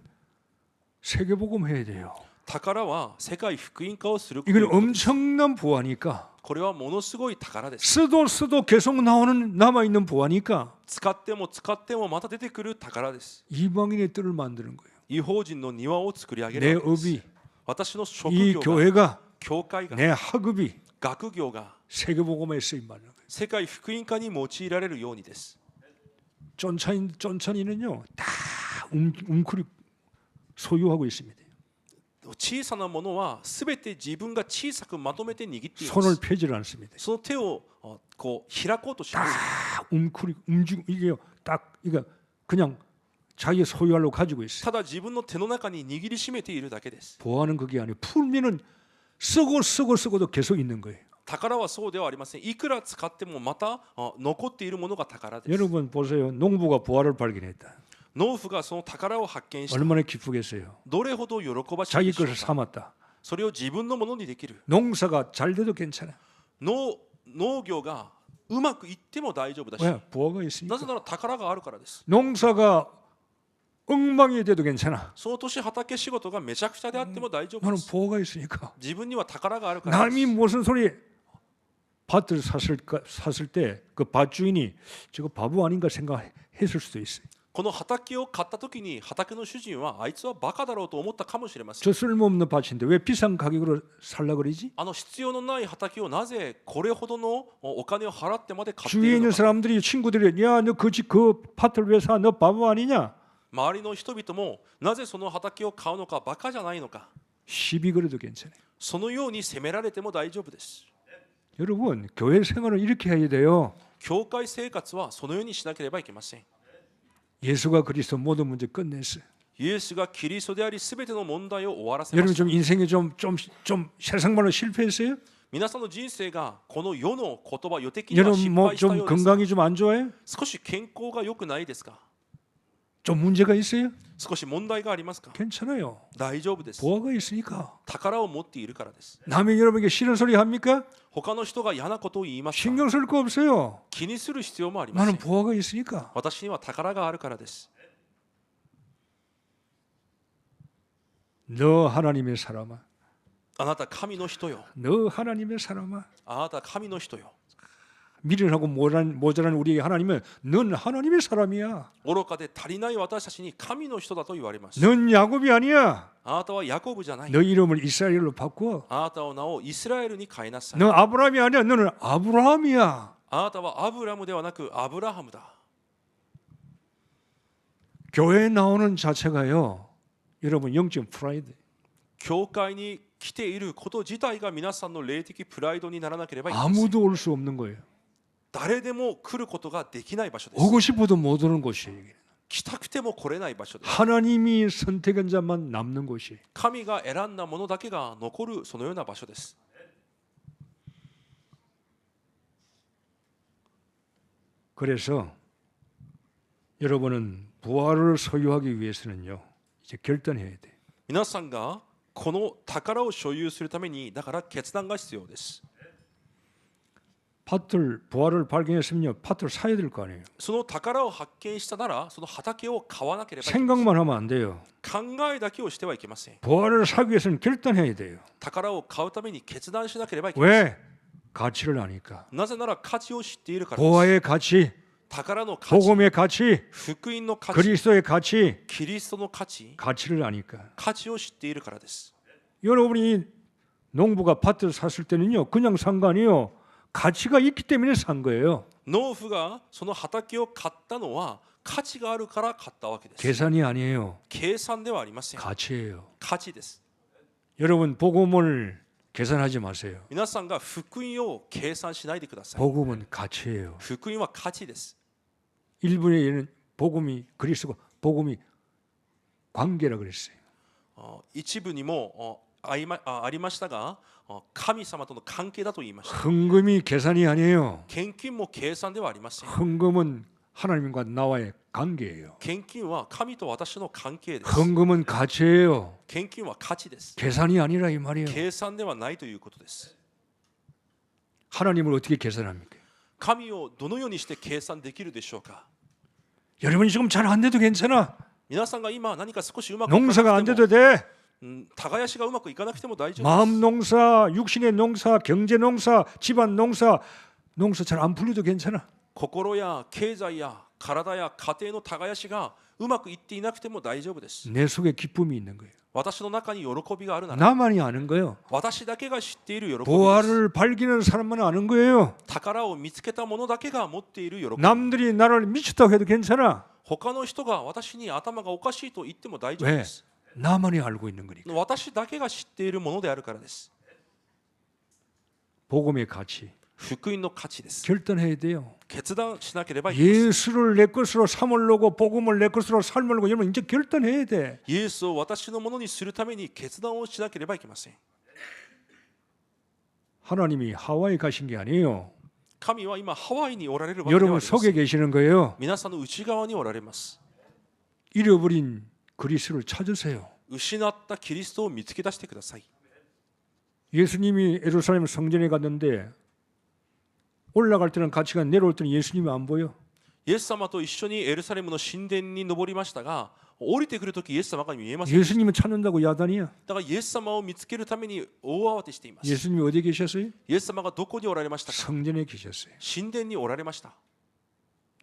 세계복음 해야 돼요. 宝は世界福音化をすること。 이건 엄청난 부활이니까 これはものすごい宝です。 쓰도 계속 남아있는 부활이니까 使っても使ってもまた出てくる宝です。 이방인의 뜰을 만드는 거예요. 異邦人の庭を作り上げ 내 るわけです。 업이, 私の職 이 業が、 교회가, 教会が、 내 학업이 学業が 세계복음에 쓰임받는 거예요. 世界福音化に用いられるようにです。 쫀천이는요 다 웅크리 소유하고 있습니다. 小さなものはすべて自分が小さくまとめて握っていま 손을 す。 펴지를 않습니다. その手をこう開こうとします。 다 움직이고 이게 딱 이거 그냥 자기 소유하려고 가지고 있어요. ただ自分の手の中に握りしめているだけです。 보아는 그게 아니에요. 풀면은 쓰고도 계속 있는 거예요. 宝はそうではありません。いくら使ってもまた残っているものが宝です。 여러분 보세요. 농부가 부활을 발견했다. 農夫がその宝を発見した。 얼마나 기쁘겠어요. どれほど喜ばしい 자기 でしょう 것을 か。 삼았다. それを自分のものにできる。 농사가 잘 돼도 괜찮아. 農業がうまくいっても大丈夫だし、 왜? 부활가 な 있으니까. ぜなら宝があるからです。 농사가 엉망이 돼도 괜찮아. その年畑仕事がめちゃくちゃであっても大丈夫で 나는 す。 부활가 있으니까. 自分には宝があるからで 남이 す。 무슨 소리 밭을 샀을 때 그 밭 주인이 저거 바보 아닌가 생각했을 수도 있어요. この畑を買った時に畑の主人はあいつはバカだろうと思ったかもしれません。 저 쓸모없는 밭인데 왜 비싼 가격으로 살라 그러지? 必要のない畑をなぜこれほどのお金を払ってまで買ってい 주위에 る 있는 のか。 사람들이 친구들이 야 너 그 밭을 왜 사? 너 바보 아니냐? 周りの人々もなぜその畑を買うのかバカじゃないのか。 시비 그래도 괜찮아요. そのように責められても大丈夫です。 여러분 교회 생활은 이렇게 해야 돼요. 教会生活はそのようにしなければいけません。 예수가 그리스도 모든 문제 끝냈어요. イエスがキリストであり全ての問題を終わらせま 여러분 した。 좀 인생에 좀 세상말로 실패했어요? 皆さんの人生がこの世の言葉世的には 여러분 失 뭐 敗した 좀 ようです。 건강이 좀 안 좋아요? 少し健康が良くないですか。 좀 문제가 있어요? 少し問題がありますか。 괜찮아요. 大丈夫です。 보아가 있으니까. 宝を持っているからです。 남이 여러분에게 싫은 소리 합니까? 他の人が嫌なことを言いますか。 신경 쓸 거 없어요. 気にする必要もありませ 나는 ん。 보아가 있으니까. 私には宝があるからです。 너 하나님의 사람아. あなた神の人よ。 너 하나님의 사람아. あなた神の人よ。 미련하고 모자란 우리에게 하나님은 넌 하나님의 사람이야. 愚かで足りない私たちに神の人だと言われます。 넌 야곱이 아니야. あなたはヤコブじゃない。 너 이름을 이스라엘로 바꿔. あなたの名をイスラエルに変えなさい。 너 아브라함이 아니야. 너는 아브라함이야. あなたはアブラムではなくアブラハムだ。 교회에 나오는 자체가요. 여러분 영적 프라이드. 教会に来ていること自体が皆さんの霊的プライドにならなければいけません。 아무도 올 수 없는 거예요. 誰でも来ることができない場所です。 오고 싶어도 못 오는 곳이에요. 来たくても来れない場所です。 하나님이 선택한 자만 남는 곳이에요. 神が選んだものだけが残るそのような場所です。 그래서 여러분은 부활을 소유하기 위해서는요, 이제 결단해야 돼요. 皆さんがこの宝を所有するためにだから決断が必要です。 밭을 부활을 발견했으면요, 밭을 사야 될 거 아니에요. その宝を発見したならその畑を買わなければいけません。 생각만 하면 안 돼요. 考えだけをしてはいけません。 부활을 사기 위해서는 결단해야 돼요. 宝を買うために決断しなければいけません。 왜? 가치를 아니까. なぜなら価値を知っているからです。 보화의 가치, 宝の価値、 복음의 가치, 福音の価値、 그리스도의 가치, キリストの価値、 가치를 아니까. 価値を知っているからです。 여러분이 농부가 밭을 샀을 때는요, 그냥 산 거 아니에요. 가치가 있기 때문에 산 거예요. 農夫がその畑を買ったのは価値があるから買ったわけです。 계산이 아니에요. 計算ではありません。 가치예요. 価値です。 여러분 복음을 계산하지 마세요. 皆さんが福音を計算しないでください。 복음은 가치예요. 福音は価値です。 일본에 있는 복음이 그리스도가 복음이 관계라 그랬어요. 一部にもありましたが、神様との関係だと言いました。 헌금이 계산이 아니에요. 献金も計算ではありません。 헌금은 하나님과 나와의 관계예요. 献金は神と私の関係です。 헌금은 가치예요. 献金は価値です。 계산이 아니라 이 말이에요. 計算ではないということです。 하나님을 어떻게 계산합니까? 神をどのようにして計算できるでしょうか。 여러분이 지금 잘 안 돼도 괜찮아. 皆さんが今何か少しうまくいかな 농사가 안 くても 돼도 돼. 耕しがうまくいかなくても大丈夫です。 마음 농사, 육신의 농사, 경제 농사, 집안 농사, 농사 잘 안 풀려도 괜찮아. 心や経済や体や家庭の耕しがうまくいっていなくても大丈夫です。 내 속에 기쁨이 있는 거예요. 私の中に喜びがあるなら 나만이 아는 거예요. 私だけが知っている喜びです。 부활을 발견하는 사람만 아는 거예요. 宝を見つけた者だけが持っている喜び。 남들이 나를 미쳤다고 해도 괜찮아. 他の人が私に頭がおかしいと言っても大丈夫 왜? です。 나만이 알고 있는 거니까. 私だけが知っているものであるからです。 복음의 가치 福音の価値です。 결단해야 돼요. 決断しなければいけません。 예수를 내 것으로 삼으려고 복음을 내 것으로 삶으려고 여러분 이제 결단해야 돼. イエスを私のものにするために決断をしなければいけません。 하나님이 하와이 가신 게 아니에요. 神は今ハワイにおられるわけではあり 여러분 ませ 속에 ん。 계시는 거예요. 皆さんの内側におられます。 잃어버린 그리스도를 찾으세요. 失ったキリストを見つけ出してください。 예수님이 예루살렘 성전에 갔는데 올라갈 때는 같이 가 내려올 때는 예수님이 안 보여. イエス様と一緒にエルサレムの神殿に登りましたが、降りてくるときイエス様が見えません。 예수님을 찾는다고 야단이야. だからイエス様を見つけるために大慌てしています。 예수님이 어디 계셨어요? イエス様がどこにおられましたか。 성전에 계셨어요. 神殿におられました。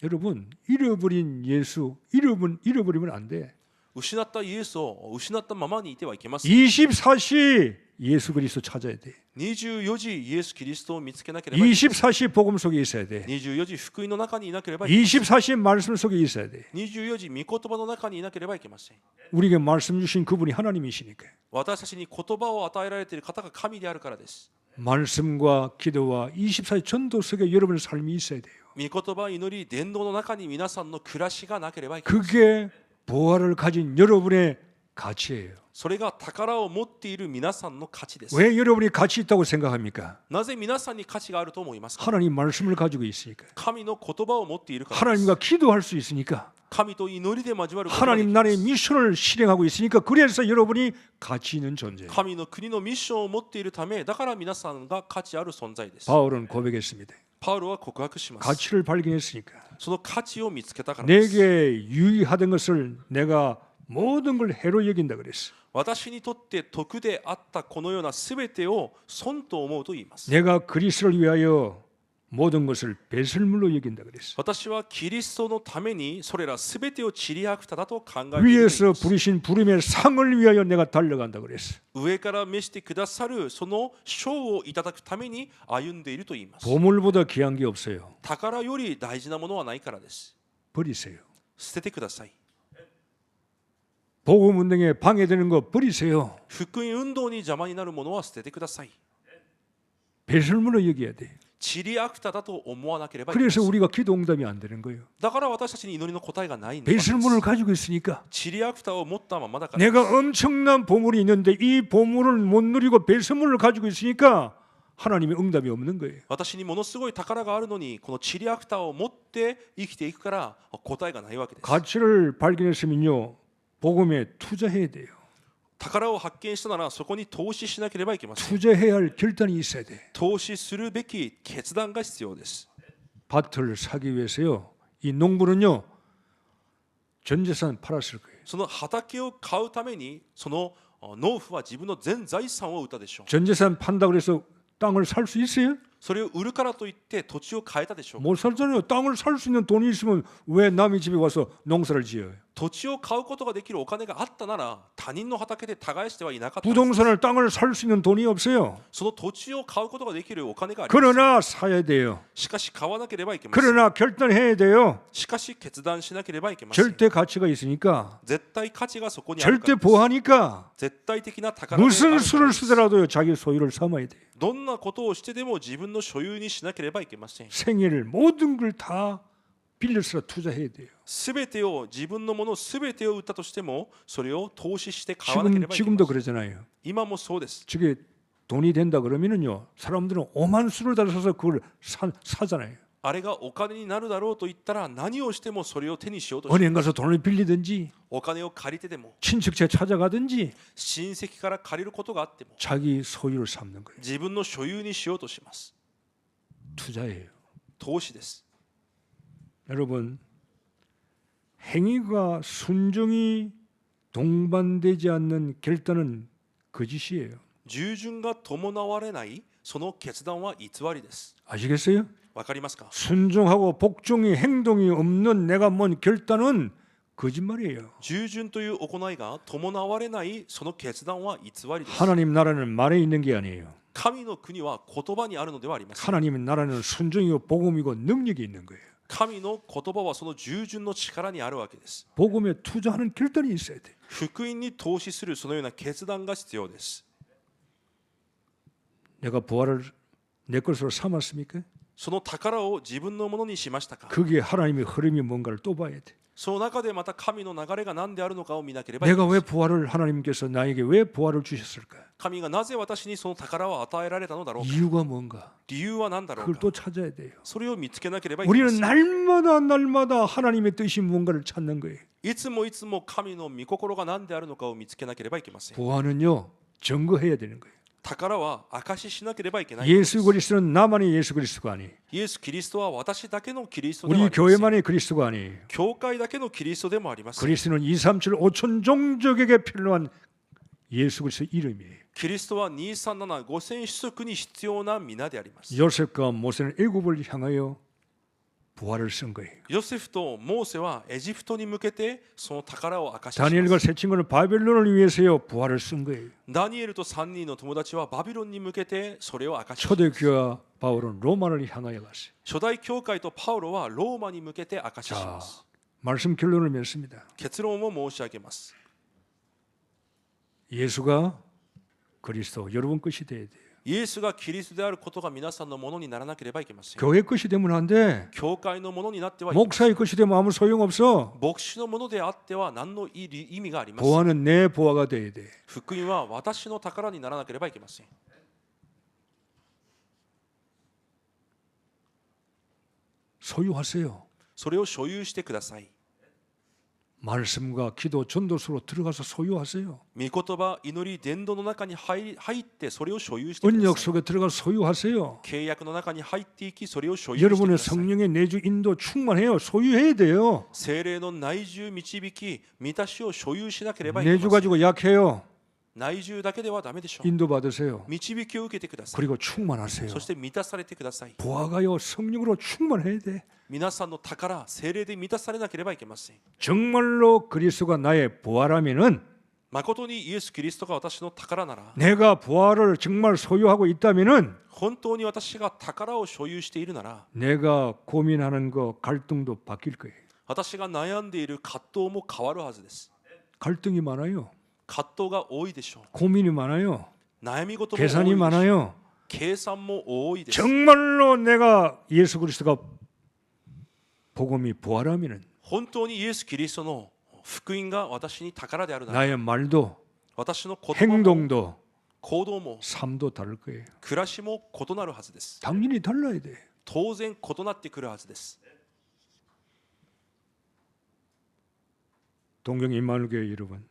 여러분 잃어버린 예수 잃어버리면 안 돼. 失ったイエスを失ったままにいてはいけません。 24시 예수 그리스도 찾아야 돼. 24時イエス・キリストを見つけなければいけません。 24시 복음 속에 있어야 돼. 24時福音の中にいなければいけません。 24시 말씀 속에 있어야 돼. 24時御言葉の中にいなければいけません。 우리에게 말씀 주신 그분이 하나님이시니까. 私たちに言葉を与えられている方が神であるからです。 말씀과 기도와 24시 전도 속에 여러분의 삶이 있어야 돼요. 御言葉、祈り、伝道の中に皆さんの暮らしがなければいけません。 그게 부활을 가진 여러분의 가치예요. それが宝を持っている皆さんの価値です。 왜 여러분이 가치 있다고 생각합니까? なぜ皆さんに価値があると思いますか。 하나님 말씀을 가지고 있으니까. 神の言葉を持っているからです。 하나님과 기도할 수 있으니까. 神と祈りで交わることができ 하나님 ます。 나라의 미션을 실행하고 있으니까. 그래서 여러분이 가치 있는 존재예요. 神の国のミッションを持っているため、だから皆さんが価値ある存在です。 바울은 고백했습니다. パウロは告白します。 가치를 발견했으니까. その価値を見つけたからです。 내게 유의하던 것을 내가 모든 걸 해로 여긴다 그랬어. 私にとって徳であったこのようなすべてを損と思うと言います。 내가 그리스도를 위하여 모든 것을 배설물로 여긴다 그랬어. 私はキリストのためにそれらすべてを塵り悪ただと考えていると言い 위에서 ます。 부리신 부름의 상을 위하여 내가 달려간다 그랬어. 上から召してくださるその賞をいただくために歩んでいると言います。 보물보다 귀한 게 없어요. 宝より大事なものはないからです。 버리세요. 捨ててください。 복음 운동에 방해되는 거 버리세요. 福音運動に邪魔になるものは捨ててください。 배설물로 여겨야 돼. チリアクタだと思わなければいけま 그래서 せん。 우리가 기도 응답이 안 되는 거예요. だから私たちに祈りの答えがないんです。 배설물을 가지고 있으니까 チリアクタを持ったままだから。 내가 엄청난 보물이 있는데 이 보물을 못 누리고 배설물을 가지고 있으니까 하나님의 응답이 없는 거예요. 私にものすごい宝があるのにこのチリアクタを持って生きていくから答えがないわけです。 가치를 발견했으면요, 복음에 투자해야 돼요. 宝を発見したならそこに投資しなければいけません。 투자해야 할 결단이 있어야 돼. 投資するべき決断が必要です。 밭을 사기 위해서요, 이 농부는요, 전 재산 팔았을 거예요. その畑を買うためにその農夫は自分の全財産を売ったでしょう。 전 재산 판다고 해서 땅을 살 수 있어요? それを売るからといって土地を買えたでしょう。 못 살잖아요. 땅을 살 수 있는 돈이 있으면 왜 남의 집에 와서 농사를 지어요? 土地を買うことができるお金があったなら他人の畑で耕してはいなかったはずです。 부동산을 땅을 살 수 있는 돈이 없어요. その土地を買うことができるお金があります。 그러나 사야 돼요. しかし買わなければいけません。 그러나 결단해야 돼요. しかし決断しなければいけません。 절대 가치가 있으니까, 絶対価値がそこにあるか 절대 らです。 보하니까 絶対的な宝である 무슨 から 수를 です。 쓰더라도 자기 소유를 삼아야 돼요. どんなことをしてでも自分の所有にしなければいけません。 생애를 모든 걸 다 빌려서 투자해야 돼요. すべてを自分のものすべてを売ったとしてもそれを投資して買わなければいけませ 지금도 ん。 그러잖아요. 今もそうです。 저게 돈이 된다 그러면은요, 사람들은 오만 수를 달아서 그걸 사잖아요. あれがお金になるだろうと言ったら何をしてもそれを手にしようとします。 은행 가서 돈을 빌리든지 お金を借りてでも 친척제 찾아가든지 親戚から借りることがあっても 자기 소유를 삼는 거예요. 自分の所有にしようとします。 투자예요. 投資です。 여러분, 행위가 순종이 동반되지 않는 결단은 거짓이에요. 従順が伴われないその決断は偽りです。 아시겠어요? わかりますか？ 순종하고 복종이 행동이 없는 내가 뭔 결단은 거짓말이에요. 従順という行いが伴われないその決断は偽りです。 하나님 나라는 말에 있는 게 아니에요. 神の国は言葉にあるのではありません。 하나님의 나라는 순종이고 복음이고 능력이 있는 거예요. 神の言葉はその従順の力にあるわけです。 복음에 투자하는 결단이 있어야 돼. 福音に投資するそのような決断が必要です。 내가 부활을 내 것으로 삼았습니까? その宝を自分のものにしましたか？ 거기에 하나님의 흐름이 뭔가를 또 봐야 돼. その中でまた神の流れが何であるのかを見なければいけ 내가 ま 왜 せん。 부활을 하나님께서 나에게 왜 부활을 주셨을까? 神がなぜ私にその宝を与えられたのだろうか。 이유가 뭔가? 理由は何だろう 그걸 か。 또 찾아야 돼요. それを見つけなければいけませ 우리는 ん。 날마다 하나님의 뜻이 뭔가를 찾는 거예요. いつも神の御心が何であるのかを見つけなければいけません。 부활은요, 증거해야 되는 거예요. 宝は証ししなければいけないのです。 예수 그리스도는 나만의 예수 그리스도가 아니. イエス・キリストは私だけのキリストではあ 우리 りません。 교회만의 그리스도가 아니. 教会だけのキリストでもあります。 그리스도는 2, 3, 7, 5천 종족에게 필요한 예수 그리스도 이름이에요. キリストは237、5000種族に必要な皆であります。 요셉과 모세는 애굽을 향하여 부활을 쓴 거예요. ヨセフとモーセはエジプトに向けてその宝を明かしま 다니엘과 す。 세 친구는 바벨론을 위해서요 부활을 쓴 거예요. ダニエルと3人の友達はバビロンに向けてそれを明かしました。 초대교회와 바울은 로마를 향하여 갔어요. 初代教会とパウロはローマに向けて明かし 자, ます。 말씀 결론을 맺습니다. 結論を申し上げます。 예수가 그리스도 여러분 것이 돼야 돼요. イエスがキリストであることが皆さんのものにならなければいけません。 교회 것이 되면 안 돼. 教会のものになってはいけません。 목사의 것이 되면 아무 소용 없어. 牧師のものであっては何の意味がありません。 보화는 내 보화가 돼야 돼. 福音は私の宝にならなければいけません。 소유하세요. それを所有してください。 말씀과 기도 전도수로 들어가서 소유하세요. 御言葉、祈り、伝道の中に入ってそれを所有してくだ 언약 さい。 속에 들어가서 소유하세요. 契約の中に入っていきそれを所有してく 여러분의 ださい。 성령의 내주 인도 충만해요. 소유해야 돼요. 聖霊の内住導き、満たしを所有しなければいけま 내주 せん。 가지고 약해요. 内住だけではダメでしょう。 인도 받으세요. 導きを受けてください。 그리고 충만하세요. そして満たされてください。 보아가요 성령으로 충만해야 돼. 皆さんの宝、聖霊で満たされなければいけません。 정말로 그리스도가 나의 보아라면은 誠にイエス・キリストが私の宝なら、 내가 보아를 정말 소유하고 있다면은 本当に私が宝を所有しているなら、 내가 고민하는 거 갈등도 바뀔 거예요. 私が悩んでいる葛藤も変わるはずです。 갈등이 많아요. 葛藤が多いでしょ 고민이 많아요. う。悩み事も多いでし 계산이 ょう。 많아요. 計算も多いです。 정말로 내가 예수 그리스도가 복음이 부활하면은 本当にイエス・キリストの福音が私に宝であるなら、 나의 말도 私の言葉も 행동도 行動も 삶도 다를 거예요. 暮らしも異なるはずです。 당연히 달라야 돼. 当然異なってくるはずです。 동경 임마누엘 여러분,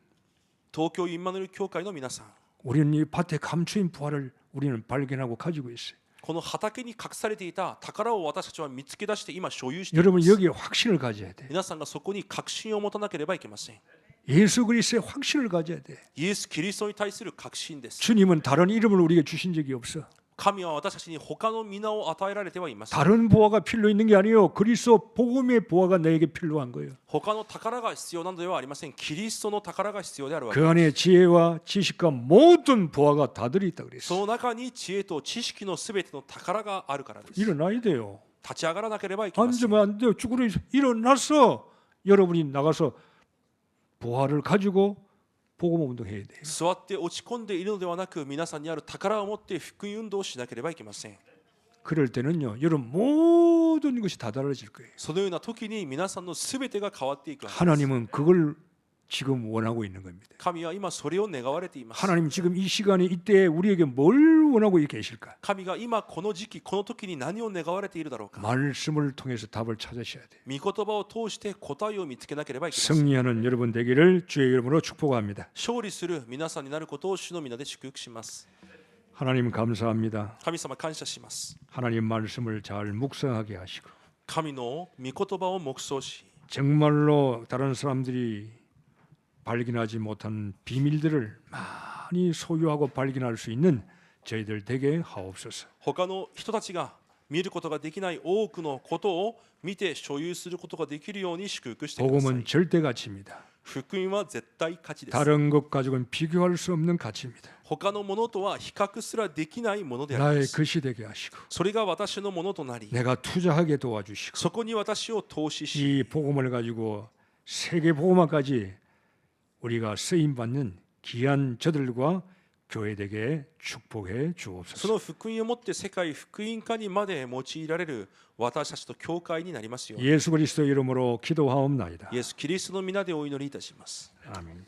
東京インマヌエル教会の皆さん、 우리는 이 밭에 감추인 부활을 우리는 발견하고 가지고 있어요. この畑に隠されていた宝を私たちは見つけ出して今所有していま 여러분 す。 여기에 확신을 가져야 돼. 皆さんがそこに確信を持たなければいけません。 예수 그리스도의 확신을 가져야 돼. イエス・キリストに対する確信です。 주님은 다른 이름을 우리에게 주신 적이 없어. 神は私たちに他の皆を与えられてはいません。 다른 보화가 필요 있는 게 아니에요. 그리스도 복음의 보화가 나에게 필요한 거예요. 他の宝が必要なのではありません。キリストの宝が必要であるわけ 그 です。 안에 지혜와 지식과 모든 보화가 다 들어있다 そ 그랬어요. の中に知恵と知識のすべての宝があるからです。 일어나야 돼요. 立ち上がらなければいけません。 앉으면 안 돼요. 쭈그려 일어나서 여러분이 나가서 보화를 가지고 복음 운동해야 돼요. 座って落ち込んでいるのではなく、皆さんにある宝を持って福音運動をしなければいけません。 그럴 때는요. 여러분 모든 것이 다 달라질 거예요. そのような時に皆さんのすべてが変わっていくわけです。 하나님은 그걸 지금 원하고 있는 겁니다. 神は今それを願われています。 하나님 지금 이 시간에 이때 우리에게 뭘 원하고 계실까? 神が今この時期この時に何を願われているだろうか。 말씀을 통해서 답을 찾으셔야 돼요. 御言葉を通して答えを見つけなければいけません。 승리하는 여러분 되기를 주의 이름으로 축복합니다. 勝利する皆さんになることを主の皆で祝福します。 하나님 감사합니다. 神様感謝します。 하나님 말씀을 잘 묵상하게 하시고 神の御言葉を黙想し、 정말로 다른 사람들이 발견하지 못한 비밀들을 많이 소유하고 발견할 수 있는 저희들 되게 하옵소서. 他の人たちが見ることができない多くのことを見て所有することができるように祝福してください。 복음은 절대 가치입니다. 福音は絶対価値です。 다른 것 가지고는 비교할 수 없는 가치입니다. 他のものとは比較すらできないものでありま 나의 す。 것이 되게 하시고 それが私のものとなり、 내가 투자하게 도와주시고 そこに私を投資し、 이 복음을 가지고 세계 복음화까지 우리가 쓰임 받는 귀한 저들과 교회되게 축복해 そ 주옵소서. の福音をもって世界福音化にまで用いられる私たちと教会になりますように。 예수 그리스도 이름으로 기도하옵나이다. イエス・キリストの皆でお祈りいたします。 아멘.